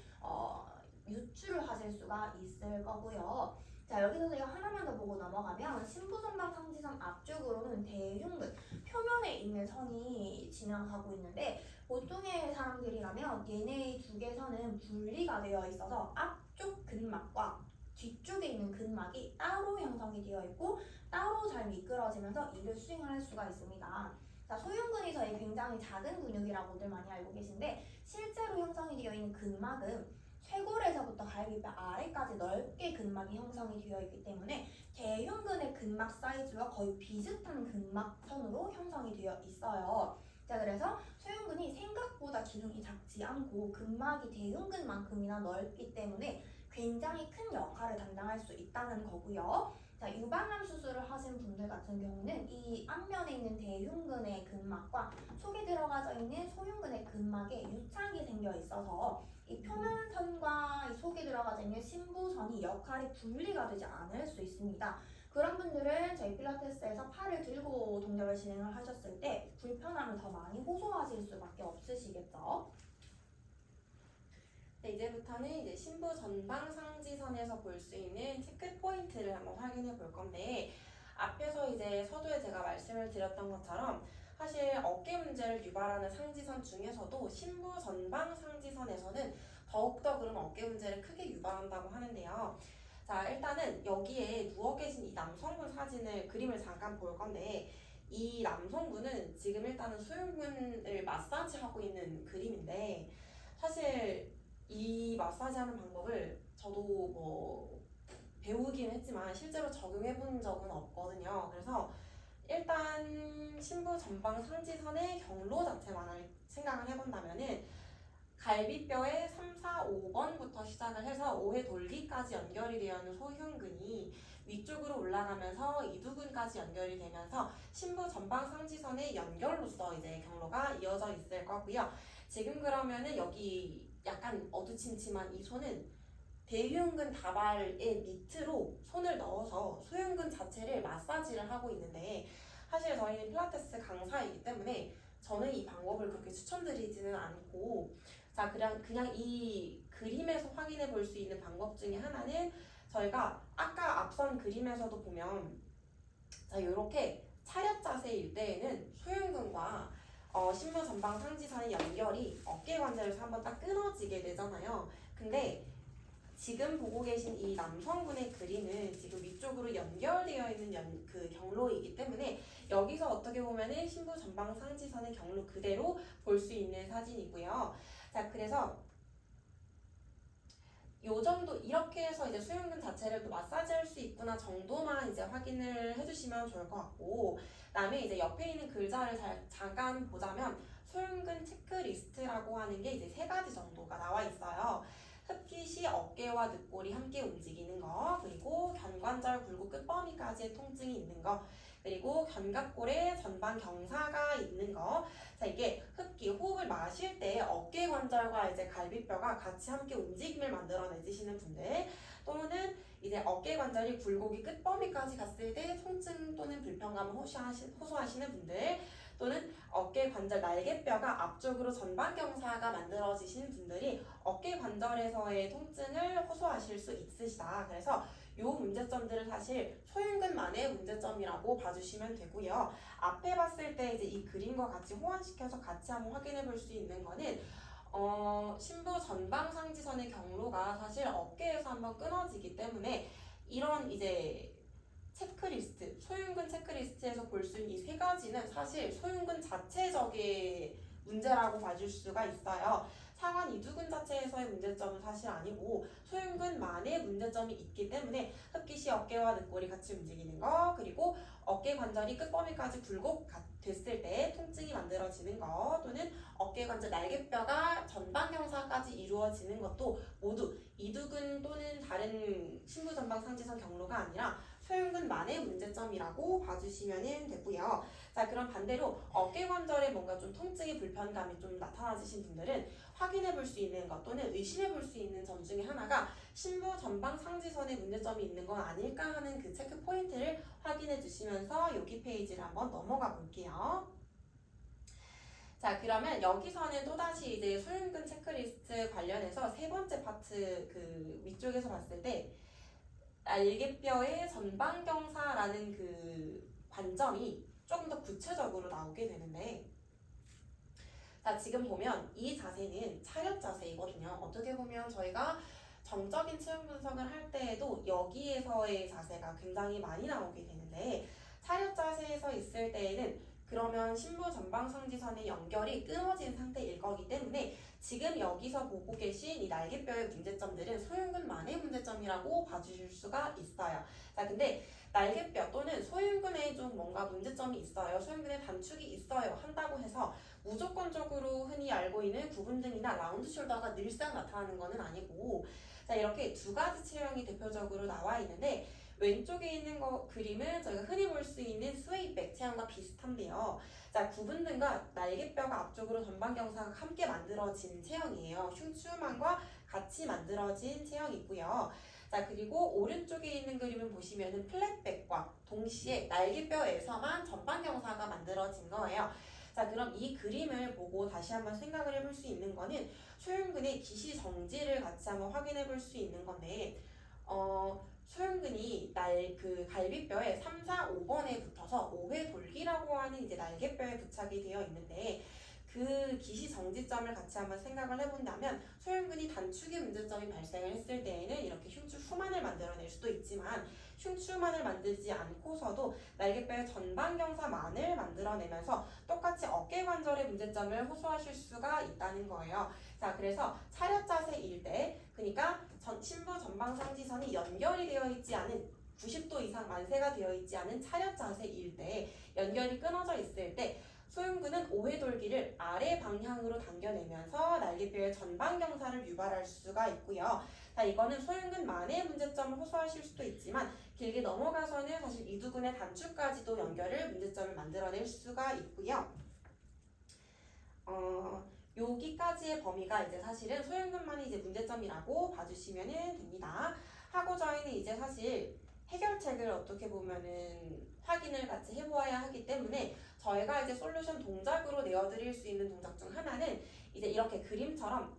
유추를 하실 수가 있을 거고요. 자, 여기서 저희가 하나만 더 보고 넘어가면 신부전방 상지선 앞쪽으로는 대흉근 표면에 있는 선이 지나가고 있는데 보통의 사람들이라면 얘네 두 개 선은 분리가 되어 있어서 앞쪽 근막과 뒤쪽에 있는 근막이 따로 형성이 되어 있고 따로 잘 미끄러지면서 이를 수행을 할 수가 있습니다. 자, 소흉근이 저희 굉장히 작은 근육이라고들 많이 알고 계신데 실제로 형성이 되어 있는 근막은 쇄골에서부터 갈비뼈 아래까지 넓게 근막이 형성이 되어 있기 때문에 대흉근의 근막 사이즈와 거의 비슷한 근막선으로 형성이 되어 있어요. 자, 그래서 소흉근이 생각보다 기둥이 작지 않고 근막이 대흉근만큼이나 넓기 때문에 굉장히 큰 역할을 담당할 수 있다는 거고요. 자, 유방암 수술을 하신 분들 같은 경우는 이 앞면에 있는 대흉근의 근막과 속에 들어가져 있는 소흉근의 근막에 유착이 생겨 있어서 이 표면선과 이 속에 들어가져 있는 심부선이 역할이 분리가 되지 않을 수 있습니다. 그런 분들은 저희 필라테스에서 팔을 들고 동작을 진행을 하셨을 때 불편함을 더 많이 호소하실 수밖에 없으시겠죠. 네, 이제부터는 이제 신부 전방 상지선에서 볼 수 있는 체크 포인트를 한번 확인해 볼 건데 앞에서 이제 서두에 제가 말씀을 드렸던 것처럼 사실 어깨 문제를 유발하는 상지선 중에서도 신부 전방 상지선에서는 더욱더 그런 어깨 문제를 크게 유발한다고 하는데요. 자, 일단은 여기에 누워 계신 이 남성분 사진을 그림을 잠깐 볼 건데 이 남성분은 지금 일단은 소흉근을 마사지하고 있는 그림인데 사실 이 마사지 하는 방법을 저도 뭐 배우긴 했지만 실제로 적용해 본 적은 없거든요. 그래서 일단 신부 전방 상지선의 경로 자체만 생각을 해본다면은 갈비뼈의 3, 4, 5번부터 시작을 해서 5회 돌기까지 연결이 되어 있는 소흉근이 위쪽으로 올라가면서 이두근까지 연결이 되면서 신부 전방 상지선의 연결로서 이제 경로가 이어져 있을 거고요. 지금 그러면은 여기 약간 어두침침한 이 손은 대흉근 다발의 밑으로 손을 넣어서 소흉근 자체를 마사지를 하고 있는데 사실 저희는 필라테스 강사이기 때문에 저는 이 방법을 그렇게 추천드리지는 않고 자 그냥 이 그림에서 확인해 볼 수 있는 방법 중에 하나는 저희가 아까 앞선 그림에서도 보면 자 이렇게 차렷 자세일 때에는 소흉근과 신부 전방 상지선의 연결이 어깨 관절에서 한번 딱 끊어지게 되잖아요. 근데 지금 보고 계신 이 남성분의 그림은 지금 위쪽으로 연결되어 있는 그 경로이기 때문에 여기서 어떻게 보면은 신부 전방 상지선의 경로 그대로 볼 수 있는 사진이고요. 자, 그래서 요 정도 이렇게 해서 이제 소흉근 자체를 또 마사지할 수 있구나 정도만 이제 확인을 해주시면 좋을 것 같고, 그다음에 이제 옆에 있는 글자를 잠깐 보자면 소흉근 체크리스트라고 하는 게 이제 3가지 정도가 나와 있어요. 흡깃이 어깨와 늑골이 함께 움직이는 거, 그리고 견관절 굴곡 끝범위까지의 통증이 있는 거, 그리고 견갑골에 전방 경사가 있는 거. 자, 이게 흡기, 호흡을 마실 때 어깨 관절과 이제 갈비뼈가 같이 함께 움직임을 만들어내시는 분들, 또는 이제 어깨 관절이 굴곡이 끝범위까지 갔을 때 통증 또는 불편감을 호소하시는 분들, 또는 어깨 관절 날개뼈가 앞쪽으로 전방 경사가 만들어지시는 분들이 어깨 관절에서의 통증을 호소하실 수 있으시다. 그래서 이 문제점들은 사실 소흉근만의 문제점이라고 봐주시면 되고요. 앞에 봤을 때 이제 이 그림과 같이 호환시켜서 같이 한번 확인해 볼 수 있는 거는 심부 전방 상지선의 경로가 사실 어깨에서 한번 끊어지기 때문에 이런 이제 체크리스트, 소흉근 체크리스트에서 볼 수 있는 이 세 가지는 사실 소흉근 자체적인 문제라고 봐줄 수가 있어요. 상완 이두근 자체에서의 문제점은 사실 아니고 소흉근만의 문제점이 있기 때문에 흡기 시 어깨와 늑골이 같이 움직이는 거, 그리고 어깨 관절이 끝범위까지 굴곡 됐을 때 통증이 만들어지는 거, 또는 어깨 관절 날개뼈가 전방 경사까지 이루어지는 것도 모두 이두근 또는 다른 심부 전방 상지선 경로가 아니라 소흉근만의 문제점이라고 봐주시면 되고요. 자, 그럼 반대로 어깨 관절에 뭔가 좀 통증이 불편감이 좀 나타나시신 분들은 확인해 볼 수 있는 것 또는 의심해 볼 수 있는 점 중에 하나가 심부 전방 상지선에 문제점이 있는 건 아닐까 하는 그 체크 포인트를 확인해 주시면서 여기 페이지를 한번 넘어가 볼게요. 자, 그러면 여기서는 또다시 이제 소흉근 체크리스트 관련해서 세 번째 파트 그 위쪽에서 봤을 때 날개뼈의 전방경사라는 그 관점이 조금 더 구체적으로 나오게 되는데, 자, 지금 보면 이 자세는 차렷 자세이거든요. 어떻게 보면 저희가 정적인 체형 분석을 할 때에도 여기에서의 자세가 굉장히 많이 나오게 되는데, 차렷 자세에서 있을 때에는 그러면 심부 전방 상지선의 연결이 끊어진 상태일 거기 때문에 지금 여기서 보고 계신 이 날개뼈의 문제점들은 소흉근만의 문제점이라고 봐주실 수가 있어요. 자, 근데 날개뼈 또는 소흉근에 좀 뭔가 문제점이 있어요, 소흉근에 단축이 있어요 한다고 해서 무조건적으로 흔히 알고 있는 구분등이나 라운드 숄더가 늘상 나타나는 것은 아니고, 자, 이렇게 두 가지 체형이 대표적으로 나와 있는데 왼쪽에 있는 그림은 저희가 흔히 볼 수 있는 스웨이백 체형과 비슷한데요. 자, 구분등과 날개뼈가 앞쪽으로 전방경사가 함께 만들어진 체형이에요. 흉추만과 같이 만들어진 체형이고요. 자, 그리고 오른쪽에 있는 그림을 보시면은 플랫백과 동시에 날개뼈에서만 전방경사가 만들어진 거예요. 자, 그럼 이 그림을 보고 다시 한번 생각을 해볼 수 있는 거는 소흉근의 기시 정지를 같이 한번 확인해 볼 수 있는 건데, 소흉근이 그 갈비뼈에 3, 4, 5번에 붙어서 5회 돌기라고 하는 이제 날개뼈에 부착이 되어 있는데, 그 기시 정지점을 같이 한번 생각을 해본다면 소흉근이 단축의 문제점이 발생을 했을 때에는 이렇게 흉추 후만을 만들어낼 수도 있지만 흉추만을 만들지 않고서도 날개뼈의 전방경사만을 만들어내면서 똑같이 어깨 관절의 문제점을 호소하실 수가 있다는 거예요. 자, 그래서 차렷 자세일 때, 그러니까 심부 전방 상지선이 연결이 되어 있지 않은 90도 이상 만세가 되어 있지 않은 차렷 자세일 때, 연결이 끊어져 있을 때 소흉근은 5회 돌기를 아래 방향으로 당겨내면서 날개뼈의 전방 경사를 유발할 수가 있고요. 자, 이거는 소흉근만의 문제점을 호소하실 수도 있지만 길게 넘어가서는 사실 이두근의 단축까지도 연결을 문제점을 만들어낼 수가 있고요. 여기까지의 범위가 이제 사실은 소흉근만이 이제 문제점이라고 봐주시면 됩니다. 하고 저희는 이제 사실 해결책을 어떻게 보면은 확인을 같이 해보아야 하기 때문에 저희가 이제 솔루션 동작으로 내어드릴 수 있는 동작 중 하나는 이제 이렇게 그림처럼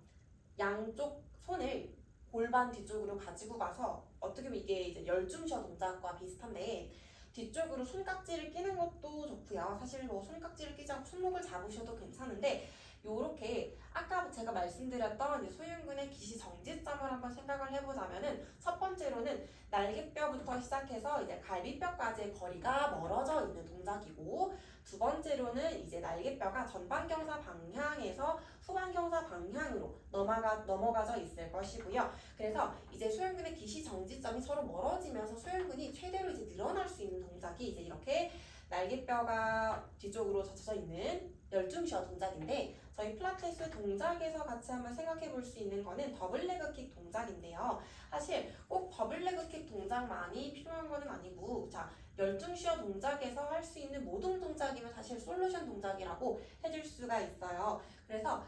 양쪽 손을 골반 뒤쪽으로 가지고 가서, 어떻게 보면 이게 이제 열중셔 동작과 비슷한데 뒤쪽으로 손깍지를 끼는 것도 좋고요. 사실 뭐 손깍지를 끼지 않고 손목을 잡으셔도 괜찮은데, 요렇게 아까 제가 말씀드렸던 이제 소흉근의 기시 정지점을 한번 생각을 해보자면은 첫 번째로는 날개뼈부터 시작해서 이제 갈비뼈까지의 거리가 멀어져 있는 동작이고, 두 번째로는 이제 날개뼈가 전방경사 방향에서 후방경사 방향으로 넘어가져 있을 것이고요. 그래서 이제 소흉근의 기시 정지점이 서로 멀어지면서 소흉근이 최대로 이제 늘어날 수 있는 동작이 이제 이렇게 날개뼈가 뒤쪽으로 젖혀져 있는 열중시어 동작인데 저희 필라테스 동작에서 같이 한번 생각해 볼 수 있는 거는 더블 레그킥 동작인데요. 사실 꼭 더블 레그킥 동작만이 필요한 거는 아니고 자 열중시어 동작에서 할 수 있는 모든 동작이면 사실 솔루션 동작이라고 해줄 수가 있어요. 그래서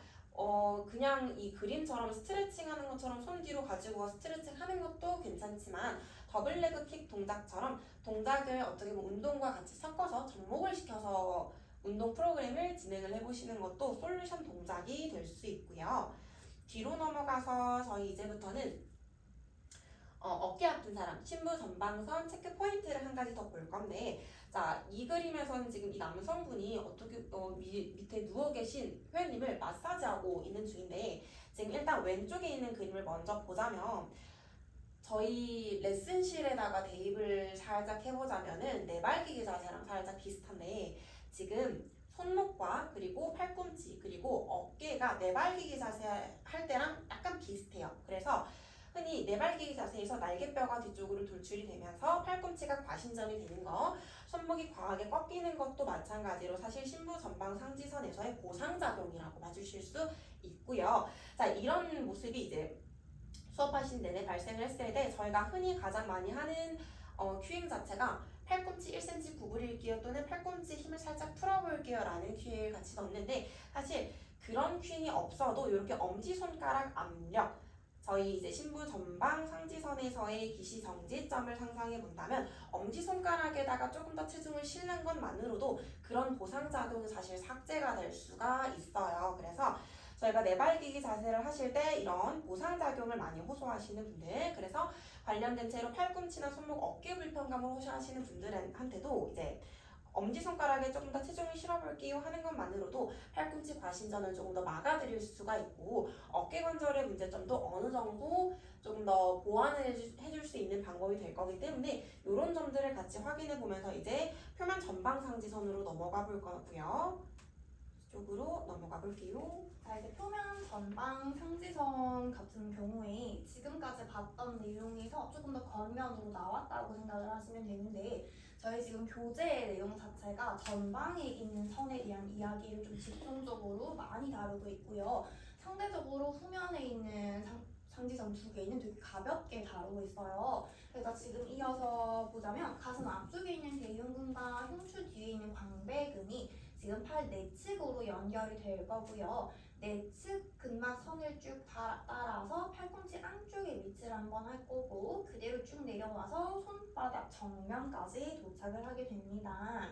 그냥 이 그림처럼 스트레칭 하는 것처럼 손 뒤로 가지고 스트레칭 하는 것도 괜찮지만 더블 레그 킥 동작처럼 동작을 어떻게 보면 운동과 같이 섞어서 접목을 시켜서 운동 프로그램을 진행을 해보시는 것도 솔루션 동작이 될 수 있고요. 뒤로 넘어가서 저희 이제부터는 어깨 아픈 사람, 신부 전방선 체크 포인트를 한 가지 더 볼 건데 자, 이 그림에서는 지금 이 남성분이 어떻게 밑에 누워 계신 회원님을 마사지하고 있는 중인데 지금 일단 왼쪽에 있는 그림을 먼저 보자면 저희 레슨실에다가 대입을 살짝 해보자면은 내발기기 자세랑 살짝 비슷한데 지금 손목과 그리고 팔꿈치 그리고 어깨가 내발기기 자세 할 때랑 약간 비슷해요. 그래서 흔히 내발기기 자세에서 날개뼈가 뒤쪽으로 돌출이 되면서 팔꿈치가 과신전이 되는 거, 손목이 과하게 꺾이는 것도 마찬가지로 사실 신부 전방 상지선에서의 보상작용이라고 봐주실 수 있고요. 자, 이런 모습이 이제 수업하신 내내 발생을 했을 때 저희가 흔히 가장 많이 하는 큐잉 자체가 팔꿈치 1cm 구부릴게요 또는 팔꿈치 힘을 살짝 풀어볼게요 라는 큐잉을 같이 넣는데 사실 그런 큐잉이 없어도 이렇게 엄지손가락 압력 저희 이제 신부 전방 상지선에서의 기시 정지점을 상상해 본다면 엄지손가락에다가 조금 더 체중을 실는 것만으로도 그런 보상작용이 사실 삭제가 될 수가 있어요. 그래서 저희가 내발기기 자세를 하실 때 이런 보상작용을 많이 호소하시는 분들 그래서 관련된 채로 팔꿈치나 손목 어깨 불편감을 호소하시는 분들한테도 이제 엄지손가락에 조금 더 체중을 실어볼게요 하는 것만으로도 팔꿈치 과신전을 조금 더 막아드릴 수가 있고 어깨 관절의 문제점도 어느 정도 조금 더 보완을 해줄 수 있는 방법이 될 거기 때문에 이런 점들을 같이 확인해 보면서 이제 표면 전방 상지선으로 넘어가 볼 거고요. 쪽으로 넘어가 볼게요. 자, 이제 표면 전방 상지선 같은 경우에 지금까지 봤던 내용에서 조금 더 겉면으로 나왔다고 생각을 하시면 되는데 저희 지금 교재의 내용 자체가 전방에 있는 선에 대한 이야기를 좀 집중적으로 많이 다루고 있고요. 상대적으로 후면에 있는 상지선 두 개는 되게 가볍게 다루고 있어요. 그래서 지금 이어서 보자면 가슴 앞쪽에 있는 대흉근과 흉추 뒤에 있는 광배근이 지금 팔 내측으로 연결이 될 거고요. 내측 근막선을 쭉 따라서 팔꿈치 안쪽에 위치를 한번 할 거고 그대로 쭉 내려와서 손바닥 정면까지 도착을 하게 됩니다.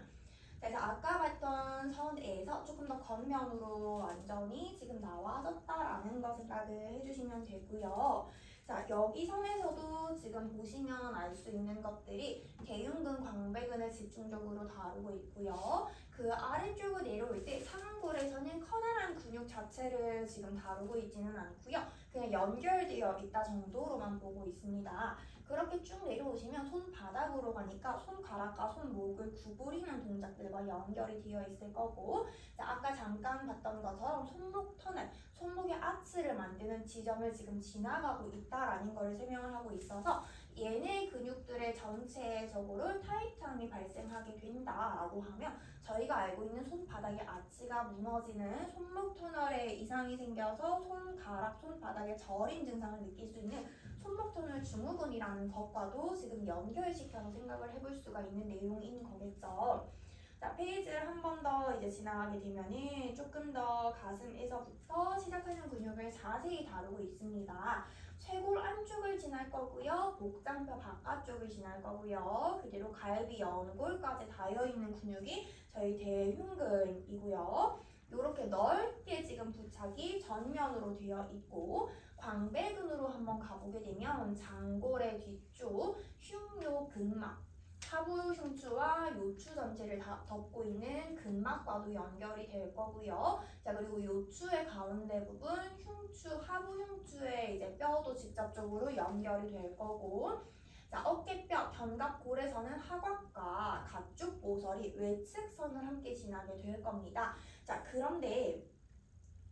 그래서 아까 봤던 선에서 조금 더 겉면으로 완전히 지금 나와졌다라는 거 생각을 해주시면 되고요. 자, 여기 선에서도 지금 보시면 알 수 있는 것들이 대흉근, 광배근을 집중적으로 다루고 있고요. 그 아래쪽으로 내려올 때 상완골에서는 커다란 근육 자체를 지금 다루고 있지는 않고요. 그냥 연결되어 있다 정도로만 보고 있습니다. 그렇게 쭉 내려오시면 손바닥으로 가니까 손가락과 손목을 구부리는 동작들과 연결이 되어 있을 거고 자, 아까 잠깐 봤던 것처럼 손목 터널, 손목의 아치를 만드는 지점을 지금 지나가고 있다라는 걸 설명을 하고 있어서 얘네 근육들의 전체적으로 타이트함이 발생하게 된다라고 하면 저희가 알고 있는 손바닥의 아치가 무너지는 손목 터널에 이상이 생겨서 손가락, 손바닥에 저림 증상을 느낄 수 있는 손목 터널 증후군이라는 것과도 지금 연결시켜서 생각을 해볼 수가 있는 내용인 거겠죠. 자, 페이지를 한 번 더 이제 지나가게 되면은 조금 더 가슴에서부터 시작하는 근육을 자세히 다루고 있습니다. 쇄골 안쪽을 지날 거고요. 복장뼈 바깥쪽을 지날 거고요. 그대로 갈비 연골까지 닿여있는 근육이 저희 대흉근이고요. 이렇게 넓게 지금 부착이 전면으로 되어 있고 광배근으로 한번 가보게 되면 장골의 뒤쪽 흉요 근막 하부 흉추와 요추 전체를 다 덮고 있는 근막과도 연결이 될 거고요. 자, 그리고 요추의 가운데 부분 흉추, 하부 흉추의 이제 뼈도 직접적으로 연결이 될 거고 자, 어깨뼈, 견갑골에서는 하관과 가축 모서리 외측선을 함께 지나게 될 겁니다. 자, 그런데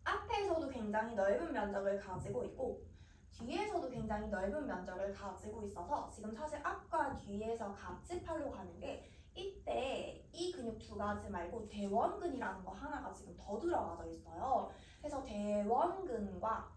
앞에서도 굉장히 넓은 면적을 가지고 있고 뒤에서도 굉장히 넓은 면적을 가지고 있어서 지금 사실 앞과 뒤에서 같이 팔로 가는 게 이때 이 근육 두 가지 말고 대원근이라는 거 하나가 지금 더 들어가져 있어요. 그래서 대원근과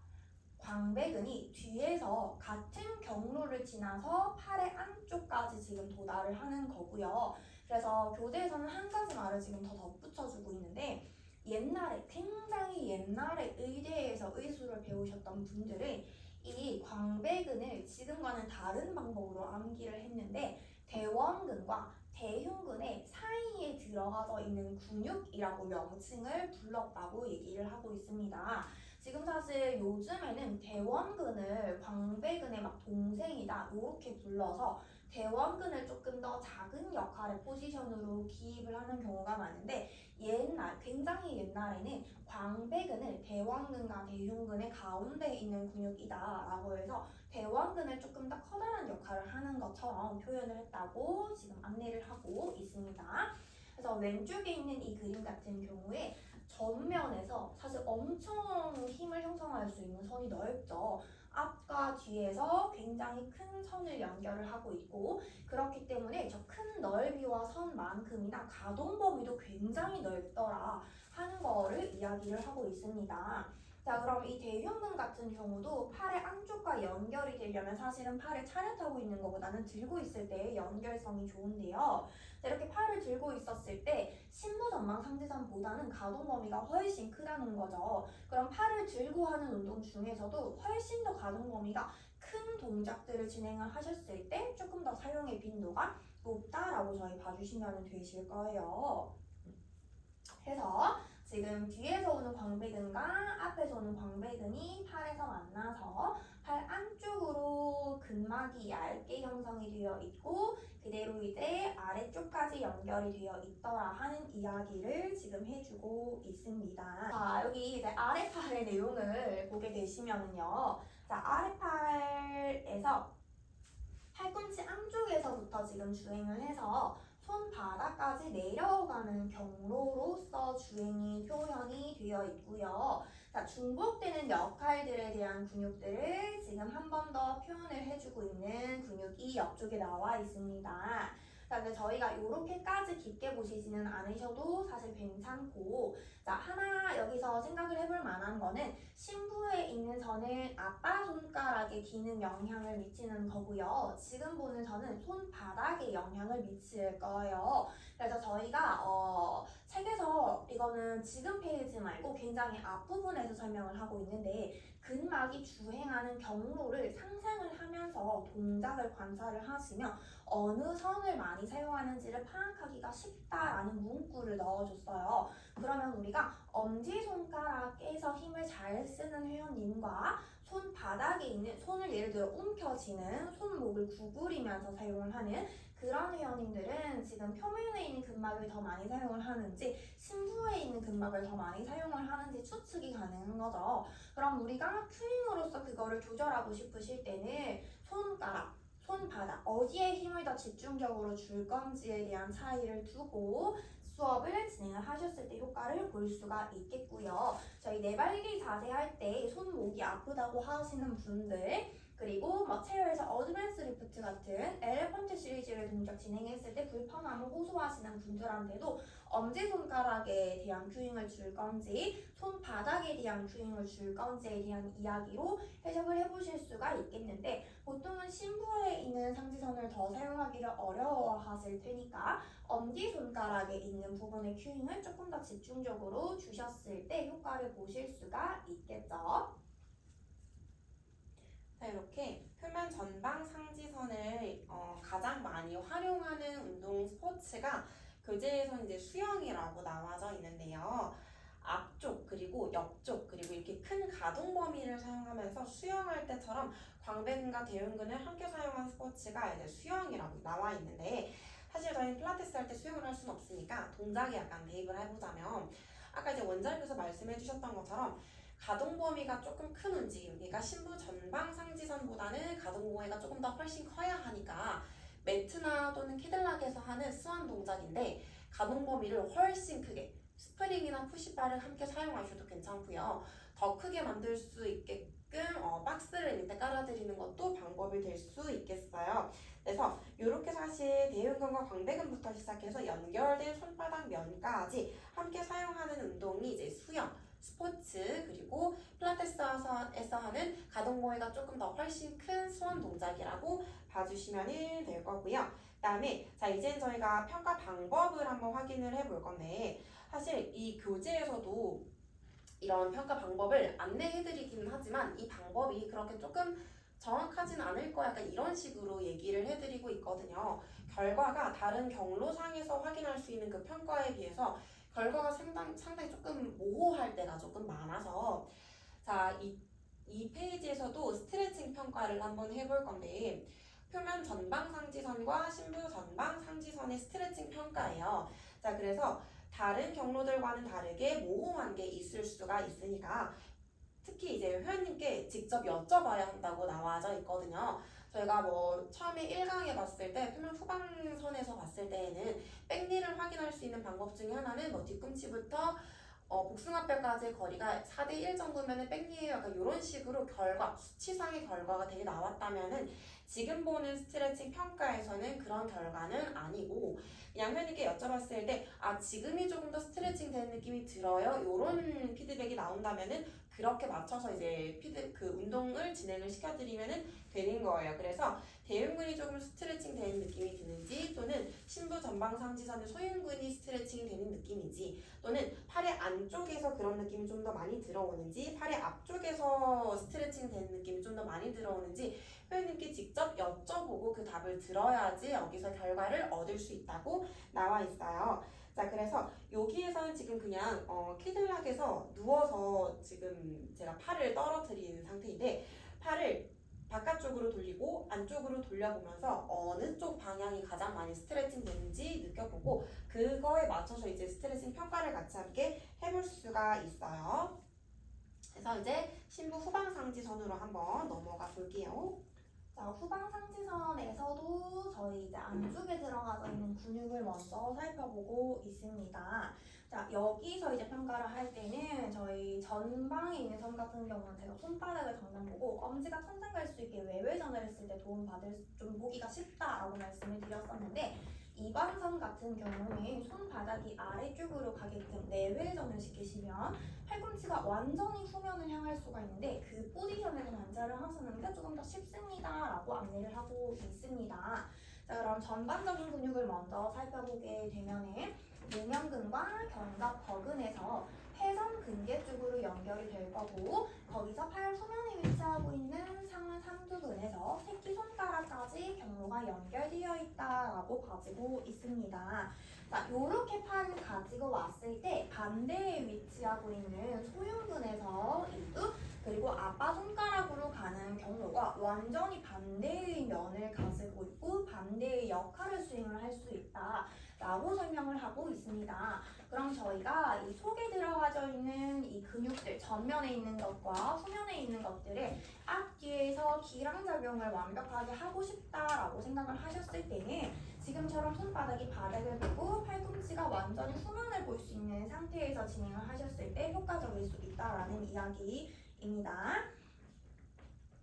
광배근이 뒤에서 같은 경로를 지나서 팔의 안쪽까지 지금 도달을 하는 거고요. 그래서 교재에서는 한 가지 말을 지금 더 덧붙여주고 있는데 옛날에 굉장히 옛날에 의대에서 의수를 배우셨던 분들은 이 광배근을 지금과는 다른 방법으로 암기를 했는데 대원근과 대흉근의 사이에 들어가져 있는 근육이라고 명칭을 불렀다고 얘기를 하고 있습니다. 지금 사실 요즘에는 대원근을 광배근의 막 동생이다 이렇게 불러서 대원근을 조금 더 작은 역할의 포지션으로 기입을 하는 경우가 많은데 굉장히 옛날에는 광배근을 대원근과 대흉근의 가운데 있는 근육이다라고 해서 대원근을 조금 더 커다란 역할을 하는 것처럼 표현을 했다고 지금 안내를 하고 있습니다. 그래서 왼쪽에 있는 이 그림 같은 경우에 전면에서 사실 엄청 힘을 형성할 수 있는 선이 넓죠. 앞과 뒤에서 굉장히 큰 선을 연결을 하고 있고 그렇기 때문에 저 큰 넓이와 선만큼이나 가동 범위도 굉장히 넓더라 하는 거를 이야기를 하고 있습니다. 자, 그럼 이 대흉근 같은 경우도 팔의 안쪽과 연결이 되려면 사실은 팔을 차렷하고 있는 것보다는 들고 있을 때의 연결성이 좋은데요. 자, 이렇게 팔을 들고 있었을 때 신부전방 상지선보다는 가동 범위가 훨씬 크다는 거죠. 그럼 팔을 들고 하는 운동 중에서도 훨씬 더 가동 범위가 큰 동작들을 진행을 하셨을 때 조금 더 사용의 빈도가 높다라고 저희 봐주시면 되실 거예요. 그래서 지금 뒤에서 오는 광배근과 앞에서 오는 광배근이 팔에서 만나서 팔 안쪽으로 근막이 얇게 형성이 되어 있고 그대로 이제 아래쪽까지 연결이 되어 있더라 하는 이야기를 지금 해주고 있습니다. 자, 여기 이제 아래팔의 내용을 보게 되시면은요. 자, 아래팔에서 팔꿈치 안쪽에서부터 지금 주행을 해서 손바닥까지 내려가는 경로로서 주행이 표현이 되어 있고요. 자, 중복되는 역할들에 대한 근육들을 지금 한 번 더 표현을 해주고 있는 근육이 옆쪽에 나와 있습니다. 자, 근데 저희가 이렇게까지 깊게 보시지는 않으셔도 사실 괜찮고, 자, 하나 여기서 생각을 해볼 만한 거는 신부에 있는 선은 아빠 손가락에 기는 영향을 미치는 거고요. 지금 보는 선은 손바닥에 영향을 미칠 거예요. 그래서 저희가 책에서 이거는 지금 페이지 말고 굉장히 앞부분에서 설명을 하고 있는데 근막이 주행하는 경로를 상상을 하면서 동작을 관찰을 하시면 어느 선을 많이 사용하는지를 파악하기가 쉽다라는 문구를 넣어줬어요. 그러면 우리가 엄지손가락에서 힘을 잘 쓰는 회원님과 손바닥에 있는 손을 예를 들어 움켜쥐는 손목을 구부리면서 사용을 하는 그런 회원님들은 지금 표면에 있는 근막을 더 많이 사용을 하는지 심부에 있는 근막을 더 많이 사용을 하는지 추측이 가능한 거죠. 그럼 우리가 큐잉으로서 그거를 조절하고 싶으실 때는 손바닥 어디에 힘을 더 집중적으로 줄 건지에 대한 차이를 두고 수업을 진행을 하셨을 때 효과를 볼 수가 있겠고요. 저희 내발기 자세 할 때 손목이 아프다고 하시는 분들 그리고 뭐 체어에서 어드밴스 리프트 같은 엘레펀트 시리즈를 동작 진행했을 때 불편함을 호소하시는 분들한테도 엄지손가락에 대한 큐잉을 줄 건지 손바닥에 대한 큐잉을 줄 건지에 대한 이야기로 해석을 해보실 수가 있겠는데 보통은 신부에 있는 상지선을 더 사용하기를 어려워하실 테니까 엄지손가락에 있는 부분의 큐잉을 조금 더 집중적으로 주셨을 때 효과를 보실 수가 있겠죠. 자, 이렇게 표면 전방 상지선을 가장 많이 활용하는 운동 스포츠가 교재에서 이제 수영이라고 나와져 있는데요. 앞쪽 그리고 옆쪽 그리고 이렇게 큰 가동 범위를 사용하면서 수영할 때처럼 광배근과 대흉근을 함께 사용한 스포츠가 이제 수영이라고 나와 있는데 사실 저희는 필라테스 할 때 수영을 할 수는 없으니까 동작에 약간 대입을 해보자면 아까 이제 원장님께서 말씀해 주셨던 것처럼 가동 범위가 조금 큰 움직임, 그러니까 신부 전방 상지선보다는 가동 범위가 조금 더 훨씬 커야 하니까 매트나 또는 캐딜락에서 하는 스완 동작인데 가동 범위를 훨씬 크게 스프링이나 푸시바를 함께 사용하셔도 괜찮고요. 더 크게 만들 수 있게끔 박스를 밑에 깔아드리는 것도 방법 방법이 될 수 있겠어요. 그래서 이렇게 사실 대흉근과 광배근부터 시작해서 연결된 손바닥 면까지 함께 사용하는 운동이 이제 수영, 스포츠, 그리고 필라테스에서 하는 가동 범위가 조금 더 훨씬 큰 수원 동작이라고 봐주시면 될 거고요. 그 다음에 자 이제 저희가 평가 방법을 한번 확인을 해볼 건데 사실 이 교재에서도 이런 평가 방법을 안내해드리기는 하지만 이 방법이 그렇게 조금 정확하진 않을 거야. 약간 이런 식으로 얘기를 해드리고 있거든요. 결과가 다른 경로상에서 확인할 수 있는 그 평가에 비해서 결과가 상당히 조금 모호할 때가 조금 많아서 자, 이 페이지에서도 스트레칭 평가를 한번 해볼 건데 표면 전방 상지선과 신부 전방 상지선의 스트레칭 평가예요. 자, 그래서 다른 경로들과는 다르게 모호한 게 있을 수가 있으니까 특히 이제 회원님께 직접 여쭤봐야 한다고 나와져 있거든요. 저희가 뭐 처음에 1강에 봤을 때 표면 후방선에서 봤을 때에는 백리를 확인할 수 있는 방법 중에 하나는 뭐 뒤꿈치부터 복숭아뼈까지의 거리가 4대1 정도면은 백리예요. 약간 이런 식으로 수치상의 결과가 되게 나왔다면은 지금 보는 스트레칭 평가에서는 그런 결과는 아니고 그냥 회원님께 여쭤봤을 때 지금이 조금 더 스트레칭 되는 느낌이 들어요. 이런 피드백이 나온다면은 그렇게 맞춰서 이제 운동을 진행을 시켜드리면은 되는 거예요. 그래서 대흉근이 조금 스트레칭 되는 느낌이 드는지 또는 신부 전방 상지선의 소흉근이 스트레칭이 되는 느낌인지 또는 팔의 안쪽에서 그런 느낌이 좀 더 많이 들어오는지 팔의 앞쪽에서 스트레칭 되는 느낌이 좀 더 많이 들어오는지 회원님께 직접 여쭤보고 그 답을 들어야지 여기서 결과를 얻을 수 있다고 나와 있어요. 자, 그래서 여기에서는 지금 그냥 키들락에서 누워서 지금 제가 팔을 떨어뜨린 상태인데 팔을 바깥쪽으로 돌리고 안쪽으로 돌려보면서 어느 쪽 방향이 가장 많이 스트레칭 되는지 느껴보고 그거에 맞춰서 이제 스트레칭 평가를 같이 함께 해볼 수가 있어요. 그래서 이제 신부 후방 상지선으로 한번 넘어가 볼게요. 자, 후방 상지선에서도 저희 이제 안쪽에 들어가져 있는 근육을 먼저 살펴보고 있습니다. 자, 여기서 이제 평가를 할 때는 저희 전방에 있는 선 같은 경우는 제가 손바닥을 당장 보고 엄지가 천장 갈 수 있게 외회전을 했을 때 좀 보기가 쉽다라고 말씀을 드렸었는데 이번 선 같은 경우는 손바닥이 아래쪽으로 가게끔 내외전을 시키시면 팔꿈치가 완전히 후면을 향할 수가 있는데 그 포지션에서 관찰을 하시는 게 조금 더 쉽습니다 라고 안내를 하고 있습니다. 자, 그럼 전반적인 근육을 먼저 살펴보게 되면은 능형근과 견갑 버근에서 회선 근개 쪽으로 연결이 될 거고 거기서 팔 후면에 위치하고 있는 상하 삼두근에서 새끼손가락까지 경로가 연결되어 있다라고 봐지고 있습니다. 자, 요렇게 팔을 가지고 왔을 때 반대에 위치하고 있는 소흉근에서 이뚝 그리고 아빠 손가락으로 가는 경로가 완전히 반대의 면을 가지고 있고 반대의 역할을 수행을 할 수 있다 라고 설명을 하고 있습니다. 그럼 저희가 이 속에 들어가져 있는 이 근육들 전면에 있는 것과 후면에 있는 것들을 앞뒤에서 기량작용을 완벽하게 하고 싶다라고 생각을 하셨을 때는 지금처럼 손바닥이 바닥을 보고 팔꿈치가 완전히 후면을 볼 수 있는 상태에서 진행을 하셨을 때 효과적일 수 있다라는 이야기입니다.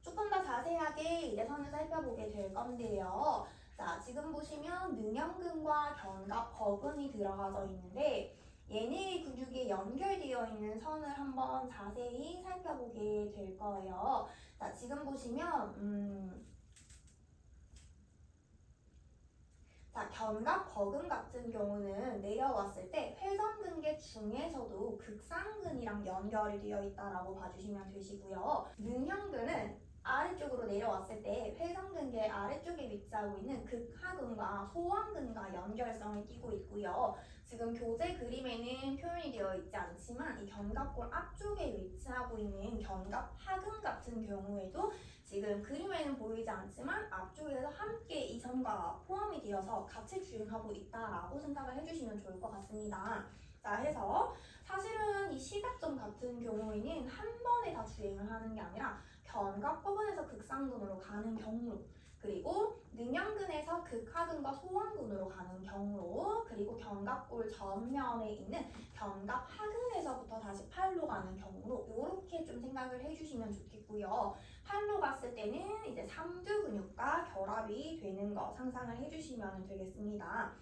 조금 더 자세하게 이대선을 살펴보게 될 건데요. 자, 지금 보시면 능형근과 견갑 버근이 들어가져 있는데 얘네의 근육이 연결되어 있는 선을 한번 자세히 살펴보게 될 거예요. 자, 지금 보시면 자, 견갑 버근 같은 경우는 내려왔을 때 회전근개 중에서도 극상근이랑 연결이 되어 있다라고 봐주시면 되시고요. 능형근은 아래쪽으로 내려왔을 때 회전근개 아래쪽에 위치하고 있는 극하근과 소완근과 연결성을 띠고 있고요. 지금 교재 그림에는 표현이 되어 있지 않지만 이 견갑골 앞쪽에 위치하고 있는 견갑하근 같은 경우에도 지금 그림에는 보이지 않지만 앞쪽에서 함께 이 선과 포함이 되어서 같이 주행하고 있다라고 생각을 해주시면 좋을 것 같습니다. 자, 해서 사실은 이 시각점 같은 경우에는 한 번에 다 주행을 하는 게 아니라 견갑 부분에서 극상근으로 가는 경로, 그리고 능형근에서 극하근과 소완근으로 가는 경로, 그리고 견갑골 전면에 있는 견갑하근에서부터 다시 팔로 가는 경로, 이렇게 좀 생각을 해주시면 좋겠고요. 한 팔로 갔을 때는 이제 삼두 근육과 결합이 되는 거 상상을 해주시면 되겠습니다.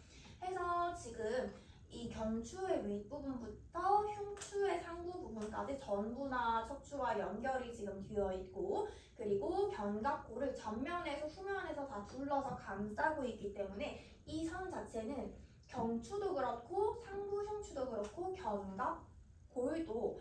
해서 지금 이 경추의 윗부분부터 흉추의 상부 부분까지 전부나 척추와 연결이 지금 되어 있고, 그리고 견갑골을 전면에서 후면에서 다 둘러서 감싸고 있기 때문에 이 선 자체는 경추도 그렇고 상부 흉추도 그렇고 견갑골도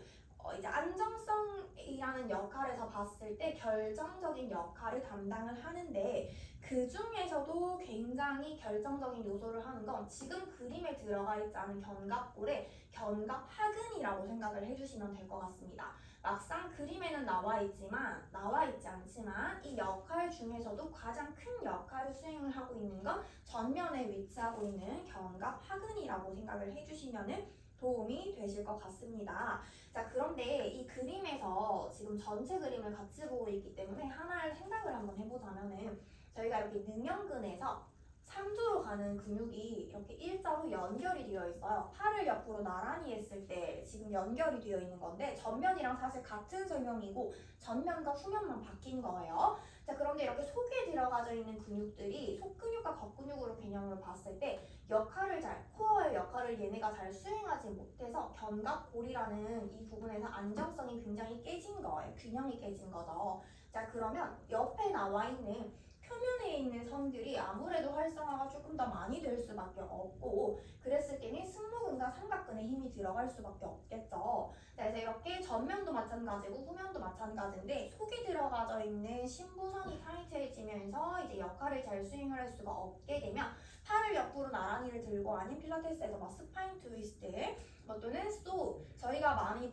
이제 안정성이라는 역할에서 봤을 때 결정적인 역할을 담당을 하는데, 그 중에서도 굉장히 결정적인 요소를 하는 건 지금 그림에 들어가 있지 않은 견갑골의 견갑하근이라고 생각을 해주시면 될 것 같습니다. 막상 그림에는 나와 있지 않지만 이 역할 중에서도 가장 큰 역할을 수행을 하고 있는 건 전면에 위치하고 있는 견갑하근이라고 생각을 해주시면 도움이 되실 것 같습니다. 자, 그런데 이 그림에서 지금 전체 그림을 같이 보고 있기 때문에 하나를 생각을 한번 해보자면은, 저희가 이렇게 능형근에서 삼두로 가는 근육이 이렇게 일자로 연결이 되어 있어요. 팔을 옆으로 나란히 했을 때 지금 연결이 되어 있는 건데, 전면이랑 사실 같은 설명이고 전면과 후면만 바뀐 거예요. 자, 그런데 이렇게 속에 들어가져 있는 근육들이 속근육과 겉근육으로 개념으로 봤을 때 코어의 역할을 얘네가 잘 수행하지 못해서 견갑골이라는 이 부분에서 안정성이 굉장히 깨진 거예요. 균형이 깨진 거죠. 자, 그러면 옆에 나와 있는 표면에 있는 선들이 아무래도 활성화가 조금 더 많이 될 수밖에 없고, 그랬을 때는 승모근과 삼각근에 힘이 들어갈 수밖에 없겠죠. 그래서 이렇게 전면도 마찬가지고 후면도 마찬가지인데, 속에 들어가져 있는 신부선이 타이트해지면서 이제 역할을 잘 수행을 할 수가 없게 되면 팔을 옆으로 나란히를 들고, 아닌 필라테스에서 막 스파인 트위스트 또는 저희가 많이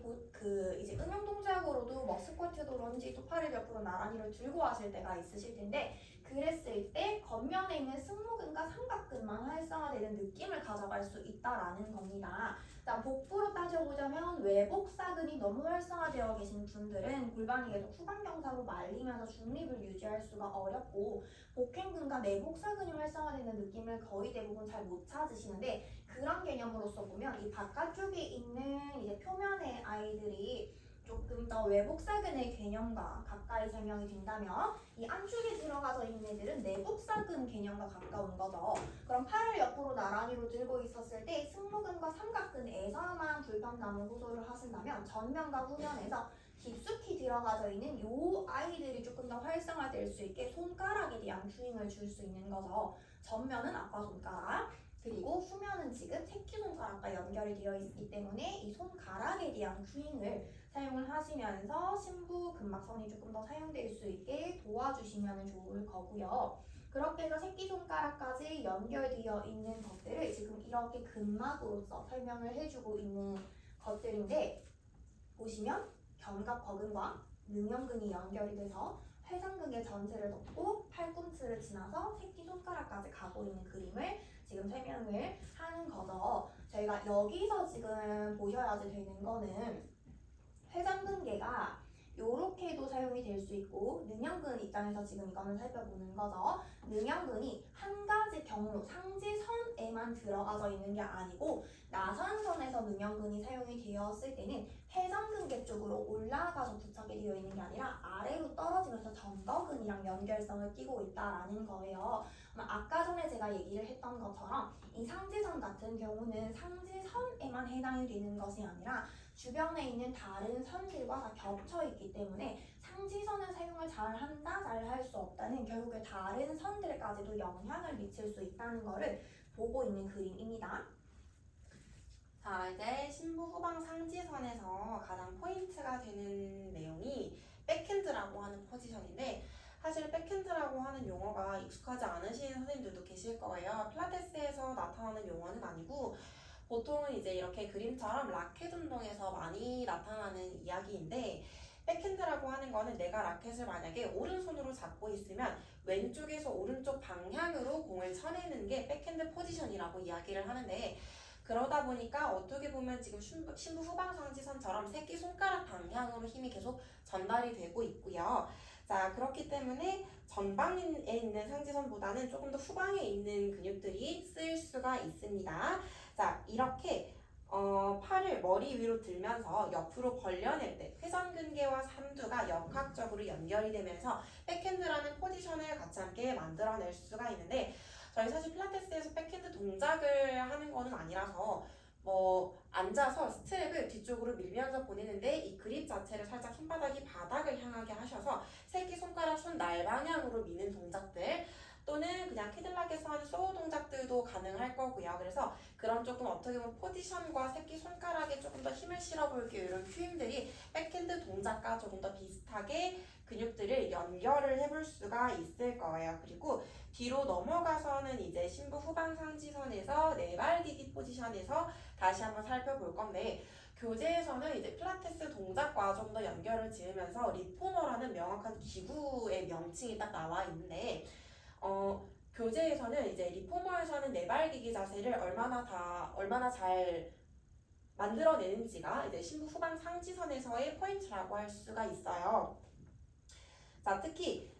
이제 응용 동작으로도 뭐 스쿼트도 런지 또 팔을 옆으로 나란히를 들고 하실 때가 있으실 텐데, 그랬을 때 겉면에 있는 승모근과 삼각근만 활성화되는 느낌을 가져갈 수 있다라는 겁니다. 자, 복부로 따져보자면 외복사근이 너무 활성화되어 계신 분들은 골반이 계속 후방경사로 말리면서 중립을 유지할 수가 어렵고, 복행근과 내복사근이 활성화되는 느낌을 거의 대부분 잘 못 찾으시는데, 그런 개념으로서 보면 이 바깥쪽에 있는 이제 표면의 아이들이 조금 더 외복사근의 개념과 가까이 설명이 된다면, 이 안쪽에 들어가져 있는 애들은 내복사근 개념과 가까운 거죠. 그럼 팔을 옆으로 나란히로 들고 있었을 때 승모근과 삼각근에서만 불편감을 호소를 하신다면, 전면과 후면에서 깊숙이 들어가져 있는 요 아이들이 조금 더 활성화될 수 있게 손가락에 대한 큐잉을 줄 수 있는 거죠. 전면은 아빠 손가락, 그리고 후면은 지금 새끼손가락과 연결이 되어 있기 때문에 이 손가락에 대한 큐잉을 사용을 하시면서 신부 근막선이 조금 더 사용될 수 있게 도와주시면 좋을 거고요. 그렇게 해서 새끼손가락까지 연결되어 있는 것들을 지금 이렇게 근막으로서 설명을 해주고 있는 것들인데, 보시면 견갑거근과 능형근이 연결이 돼서 회전근개 전체를 덮고 팔꿈치를 지나서 새끼손가락까지 가고 있는 그림을 지금 설명을 하는 거죠. 저희가 여기서 지금 보셔야지 되는 거는, 회전근개가 요렇게도 사용이 될 수 있고, 능형근 입장에서 지금 이거는 살펴보는 거죠. 능형근이 한 가지 경로, 상지선에만 들어가져 있는 게 아니고, 나선선에서 능형근이 사용이 되었을 때는 회전근개 쪽으로 올라가서 부착이 되어 있는 게 아니라 아래로 떨어지면서 전거근이랑 연결성을 띠고 있다라는 거예요. 아까 전에 제가 얘기를 했던 것처럼 이 상지선 같은 경우는 상지선에만 해당이 되는 것이 아니라 주변에 있는 다른 선들과 다 겹쳐 있기 때문에 상지선을 사용을 잘 한다, 잘 할 수 없다는, 결국에 다른 선들까지도 영향을 미칠 수 있다는 것을 보고 있는 그림입니다. 자, 이제 신부 후방 상지선에서 가장 포인트가 되는 내용이 백핸드라고 하는 포지션인데, 사실 백핸드라고 하는 용어가 익숙하지 않으신 선생님들도 계실 거예요. 필라테스에서 나타나는 용어는 아니고, 보통은 이제 이렇게 그림처럼 라켓 운동에서 많이 나타나는 이야기인데, 백핸드라고 하는 거는 내가 라켓을 만약에 오른손으로 잡고 있으면 왼쪽에서 오른쪽 방향으로 공을 쳐내는 게 백핸드 포지션이라고 이야기를 하는데, 그러다 보니까 어떻게 보면 지금 신부 후방 상지선처럼 새끼손가락 방향으로 힘이 계속 전달이 되고 있고요. 자, 그렇기 때문에 전방에 있는 상지선보다는 조금 더 후방에 있는 근육들이 쓰일 수가 있습니다. 자, 이렇게 팔을 머리 위로 들면서 옆으로 벌려낼 때 회전근개와 삼두가 역학적으로 연결이 되면서 백핸드라는 포지션을 같이 함께 만들어낼 수가 있는데 저희 사실 필라테스에서 백핸드 동작을 하는 거는 아니라서 앉아서 스트랩을 뒤쪽으로 밀면서 보내는데 이 그립 자체를 살짝 손바닥이 바닥을 향하게 하셔서 새끼손가락 손 날 방향으로 미는 동작들 또는 그냥 캐딜락에서 하는 소우 동작들도 가능할 거고요. 그래서 그런 조금 어떻게 보면 포지션과 새끼손가락에 조금 더 힘을 실어볼게요. 이런 큐임들이 백핸드 동작과 조금 더 비슷하게 근육들을 연결을 해볼 수가 있을 거예요. 그리고 뒤로 넘어가서는 이제 신부 후방 상지선에서 네발기기 포지션에서 다시 한번 살펴볼 건데 교재에서는 이제 필라테스 동작과 좀 더 연결을 지으면서 리포머라는 명확한 기구의 명칭이 딱 나와 있는데 교재에서는 이제 리포머에서 하는 네발기기 자세를 얼마나 잘 만들어내는지가 이제 신부 후방 상지선에서의 포인트라고 할 수가 있어요. 자, 특히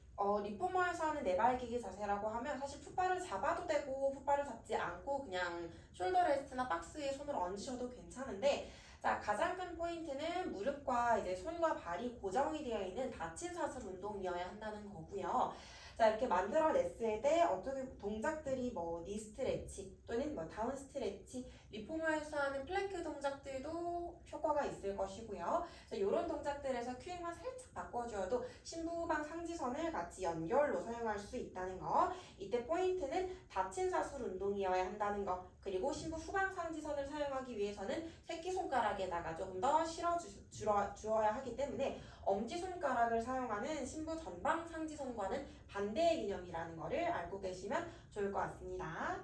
리포머에서 하는 네발기기 자세라고 하면 사실 풋발을 잡아도 되고 풋발을 잡지 않고 그냥 숄더 레스트나 박스 위에 손을 얹으셔도 괜찮은데 자, 가장 큰 포인트는 무릎과 이제 손과 발이 고정이 되어 있는 닫힌 사슬 운동이어야 한다는 거고요. 자, 이렇게 만들어냈을 때 어떻게 동작들이 니 스트레치 또는 다운 스트레치, 리포머에서 하는 플랭크 동작들도 효과가 있을 것이고요. 이런 동작들에서 큐잉만 살짝 바꿔주어도 신부후방 상지선을 같이 연결로 사용할 수 있다는 거. 이때 포인트는 닫힌 사슬 운동이어야 한다는 거. 그리고 신부 후방 상지선을 사용하기 위해서는 새끼손가락에다가 조금 더 주어야 하기 때문에 엄지손가락을 사용하는 신부 전방 상지선과는 반대의 개념이라는 거를 알고 계시면 좋을 것 같습니다.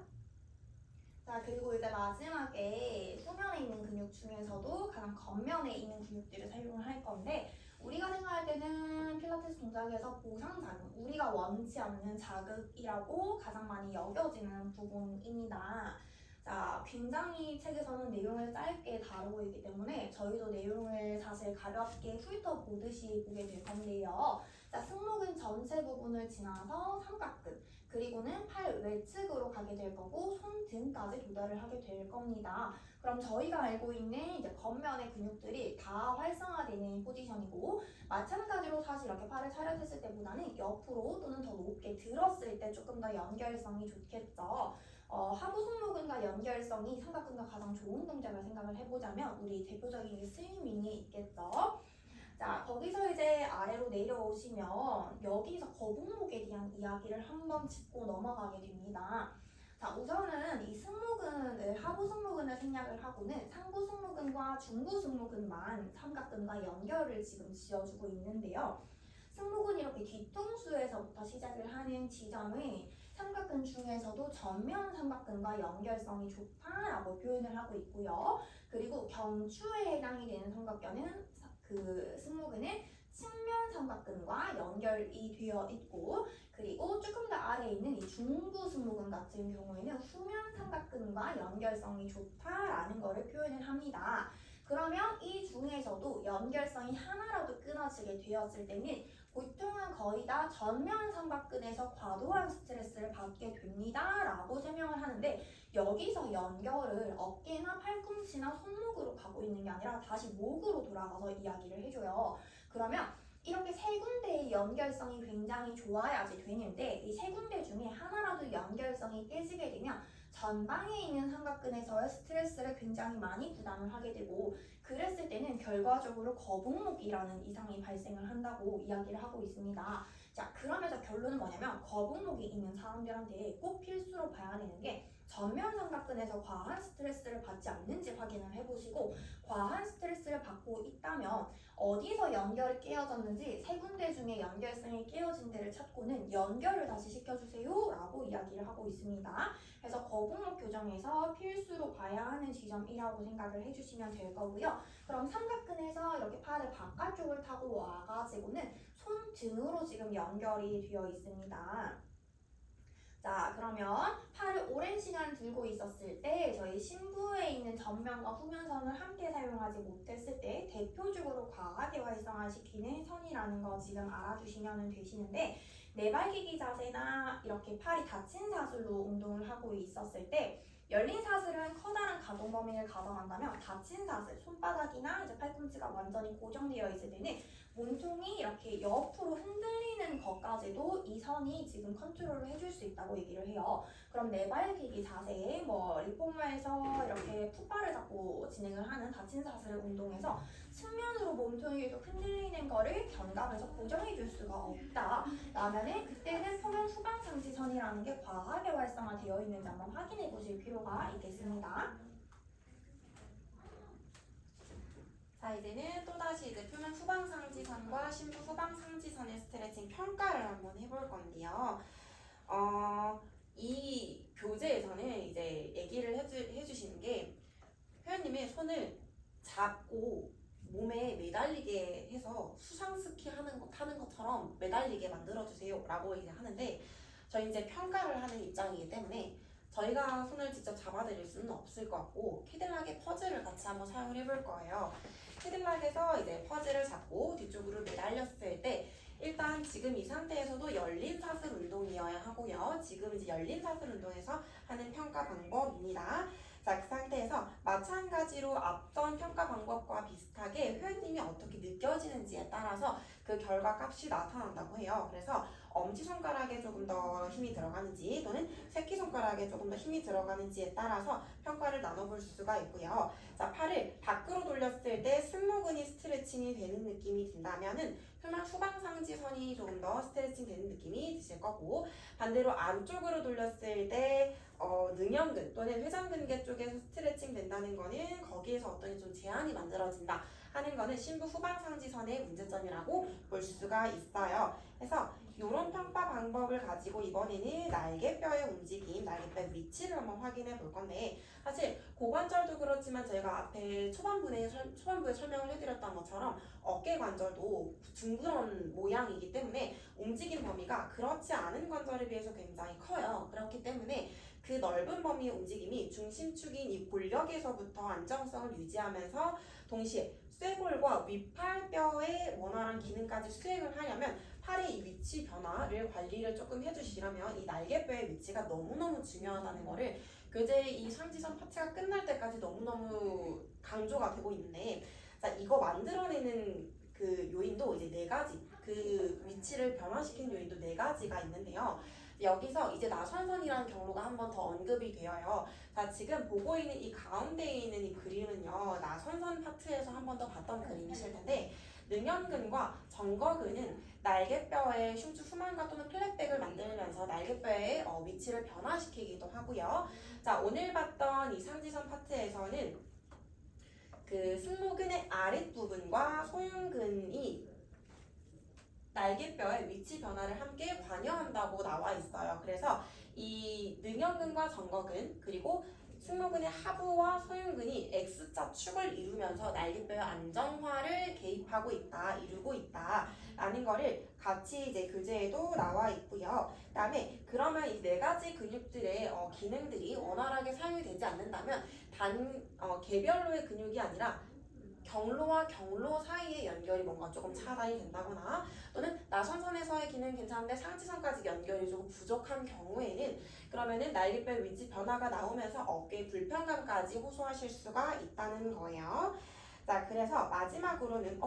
자, 그리고 이제 마지막에 후면에 있는 근육 중에서도 가장 겉면에 있는 근육들을 사용을 할 건데 우리가 생각할 때는 필라테스 동작에서 보상 자극, 우리가 원치 않는 자극이라고 가장 많이 여겨지는 부분입니다. 자, 굉장히 책에서는 내용을 짧게 다루고 있기 때문에 저희도 내용을 사실 가볍게 훑어보듯이 보게 될 건데요. 자, 승모근 전체 부분을 지나서 삼각근, 그리고는 팔 외측으로 가게 될 거고 손등까지 도달을 하게 될 겁니다. 그럼 저희가 알고 있는 이제 겉면의 근육들이 다 활성화되는 포지션이고 마찬가지로 사실 이렇게 팔을 차렷했을 때보다는 옆으로 또는 더 높게 들었을 때 조금 더 연결성이 좋겠죠. 하부 승모근과 연결성이 삼각근과 가장 좋은 동작을 생각을 해보자면 우리 대표적인 스위밍이 있겠죠. 자, 거기서 이제 아래로 내려오시면 여기서 거북목에 대한 이야기를 한번 짚고 넘어가게 됩니다. 자, 우선은 이 승모근을, 하부 승모근을 생략을 하고는 상부 승모근과 중부 승모근만 삼각근과 연결을 지금 지어주고 있는데요. 승모근이 이렇게 뒤통수에서부터 시작을 하는 지점의 삼각근 중에서도 전면 삼각근과 연결성이 좋다라고 표현을 하고 있고요. 그리고 경추에 해당이 되는 삼각견은 그 승모근은 측면 삼각근과 연결이 되어 있고 그리고 조금 더 아래에 있는 이 중부 승모근 같은 경우에는 후면 삼각근과 연결성이 좋다라는 것을 표현을 합니다. 그러면 이 중에서도 연결성이 하나라도 끊어지게 되었을 때는 보통은 거의 다 전면 삼각근에서 과도한 스트레스를 받게 됩니다 라고 설명을 하는데 여기서 연결을 어깨나 팔꿈치나 손목으로 가고 있는 게 아니라 다시 목으로 돌아가서 이야기를 해줘요. 그러면 이렇게 세 군데의 연결성이 굉장히 좋아야지 되는데 이 세 군데 중에 하나라도 연결성이 깨지게 되면 전방에 있는 삼각근에서의 스트레스를 굉장히 많이 부담을 하게 되고 그랬을 때는 결과적으로 거북목이라는 이상이 발생을 한다고 이야기를 하고 있습니다. 자, 그러면서 결론은 뭐냐면 거북목이 있는 사람들한테 꼭 필수로 봐야 되는 게 전면 삼각근에서 과한 스트레스를 받지 않는지 확인을 해보시고 과한 스트레스를 받고 있다면 어디서 연결이 깨어졌는지 세 군데 중에 연결성이 깨어진 데를 찾고는 연결을 다시 시켜주세요 라고 이야기를 하고 있습니다. 그래서 거북목 교정에서 필수로 봐야 하는 지점이라고 생각을 해주시면 될 거고요. 그럼 삼각근에서 이렇게 팔을 바깥쪽을 타고 와가지고는 손등으로 지금 연결이 되어 있습니다. 자, 그러면 팔을 오랜 시간 들고 있었을 때 저희 신부에 있는 전면과 후면선을 함께 사용하지 못했을 때 대표적으로 과하게 활성화시키는 선이라는 거 지금 알아두시면 되시는데 네발기기 자세나 이렇게 팔이 닫힌 사슬로 운동을 하고 있었을 때 열린 사슬은 커다란 가동 범위를 가정한다면 닫힌 사슬, 손바닥이나 이제 팔꿈치가 완전히 고정되어 있을 때는 몸통이 이렇게 옆으로 흔들리는 것까지도 이 선이 지금 컨트롤을 해줄 수 있다고 얘기를 해요. 그럼 내발기기 자세, 뭐 리포머에서 이렇게 풋발을 잡고 진행을 하는 닫힌 사슬 운동에서 측면으로 몸통이 계속 흔들리는 거를 견갑에서 고정해 줄 수가 없다 라면은 그때는 표면 후방 상지선이라는 게 과하게 활성화되어 있는지 한번 확인해 보실 필요가 있겠습니다. 자, 이제는 또다시 이제 표면 후방 상지선과 신부 후방 상지선의 스트레칭 평가를 한번 해볼 건데요. 이 교재에서는 이제 얘기를 해주시는 게 회원님의 손을 잡고 몸에 매달리게 해서 수상스키 타는 것처럼 매달리게 만들어주세요 라고 이제 하는데, 저희 이제 평가를 하는 입장이기 때문에 저희가 손을 직접 잡아드릴 수는 없을 것 같고 캐딜락의 퍼즐을 같이 한번 사용을 해볼 거예요. 캐딜락에서 이제 퍼즐을 잡고 뒤쪽으로 매달렸을 때 일단 지금 이 상태에서도 열린 사슬 운동이어야 하고요. 지금 이제 열린 사슬 운동에서 하는 평가 방법입니다. 자, 그 상태에서 마찬가지로 앞선 평가 방법과 비슷하게 회원님이 어떻게 느껴지는지에 따라서 그 결과 값이 나타난다고 해요. 그래서 엄지손가락에 조금 더 힘이 들어가는지 또는 새끼손가락에 조금 더 힘이 들어가는지에 따라서 평가를 나눠볼 수가 있고요. 자, 팔을 밖으로 돌렸을 때 승모근이 스트레칭이 되는 느낌이 든다면은 표면 후방상지선이 조금 더 스트레칭 되는 느낌이 드실 거고, 반대로 안쪽으로 돌렸을 때 능형근 또는 회전근개 쪽에서 스트레칭 된다는 거는 거기에서 어떤 좀 제한이 만들어진다 하는 거는 신부 후방상지선의 문제점이라고 볼 수가 있어요. 그래서 이런 평가 방법을 가지고 이번에는 날개뼈의 움직임, 날개뼈 위치를 한번 확인해 볼 건데, 사실 고관절도 그렇지만 저희가 앞에 초반부에 설명을 해드렸던 것처럼 어깨 관절도 둥그런 모양이기 때문에 움직임 범위가 그렇지 않은 관절에 비해서 굉장히 커요. 그렇기 때문에 그 넓은 범위의 움직임이 중심축인 이 골격에서부터 안정성을 유지하면서 동시에 쇄골과 윗팔뼈의 원활한 기능까지 수행을 하려면 팔의 이 위치 변화를 관리를 조금 해주시려면 이 날개뼈의 위치가 너무너무 중요하다는 거를 교재의 이 상지선 파트가 끝날 때까지 너무너무 강조가 되고 있는데, 자, 이거 만들어내는 그 요인도 이제 4가지, 그 위치를 변화시키는 요인도 4가지가 있는데요. 여기서 이제 나선선이라는 경로가 한 번 더 언급이 되어요. 자, 지금 보고 있는 이 가운데에 있는 이 그림은요, 나선선 파트에서 한 번 더 봤던 그림이실 텐데, 능형근과 정거근은 날개뼈의 흉추 후만과 또는 플랫백을 만들면서 날개뼈의 위치를 변화시키기도 하고요. 자, 오늘 봤던 이 상지선 파트에서는 그 승모근의 아랫부분과 소흉근이 날개뼈의 위치 변화를 함께 관여한다고 나와 있어요. 그래서 이 능형근과 정거근 그리고 승모근의 하부와 소흉근이 X자 축을 이루면서 날개뼈의 안정화를 개입하고 있다, 이루고 있다 라는 거를 같이 이제 교재에도 나와 있고요. 그 다음에 그러면 이 4가지 근육들의 기능들이 원활하게 사용이 되지 않는다면 개별로의 근육이 아니라 경로와 경로 사이의 연결이 뭔가 조금 차단이 된다거나 또는 나선선에서의 기능 괜찮은데 상지선까지 연결이 조금 부족한 경우에는 그러면은 날개뼈 위치 변화가 나오면서 어깨 불편감까지 호소하실 수가 있다는 거예요. 자, 그래서 마지막으로는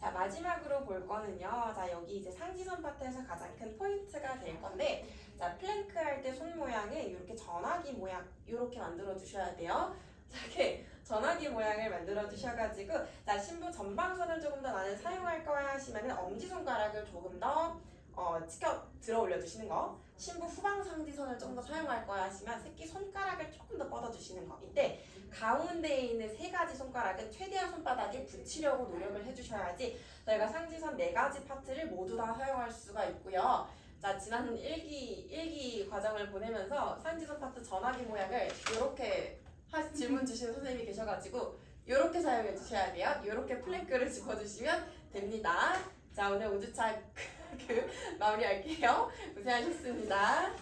자, 마지막으로 볼 거는요. 자, 여기 이제 상지선 파트에서 가장 큰 포인트가 될 건데, 자, 플랭크 할 때 손 모양은 이렇게 전화기 모양, 이렇게 만들어 주셔야 돼요. 자, 이렇게 전화기 모양을 만들어 주셔가지고, 자, 신부 전방선을 조금 더 나는 사용할 거야 하시면은 엄지손가락을 조금 더 치켜 들어 올려주시는 거, 신부 후방 상지선을 좀 더 사용할 거야 하시면 새끼 손가락을 조금 더 뻗어주시는 거. 이때 가운데에 있는 3가지 손가락은 최대한 손바닥에 붙이려고 노력을 해주셔야지 저희가 상지선 4가지 파트를 모두 다 사용할 수가 있고요. 자, 지난 1기 과정을 보내면서 상지선 파트 전화기 모양을 이렇게 질문 주시는 선생님이 계셔가지고 이렇게 사용해 주셔야 돼요. 이렇게 플랭크를 짚어주시면 됩니다. 자, 오늘 5주차 마무리할게요. 고생하셨습니다.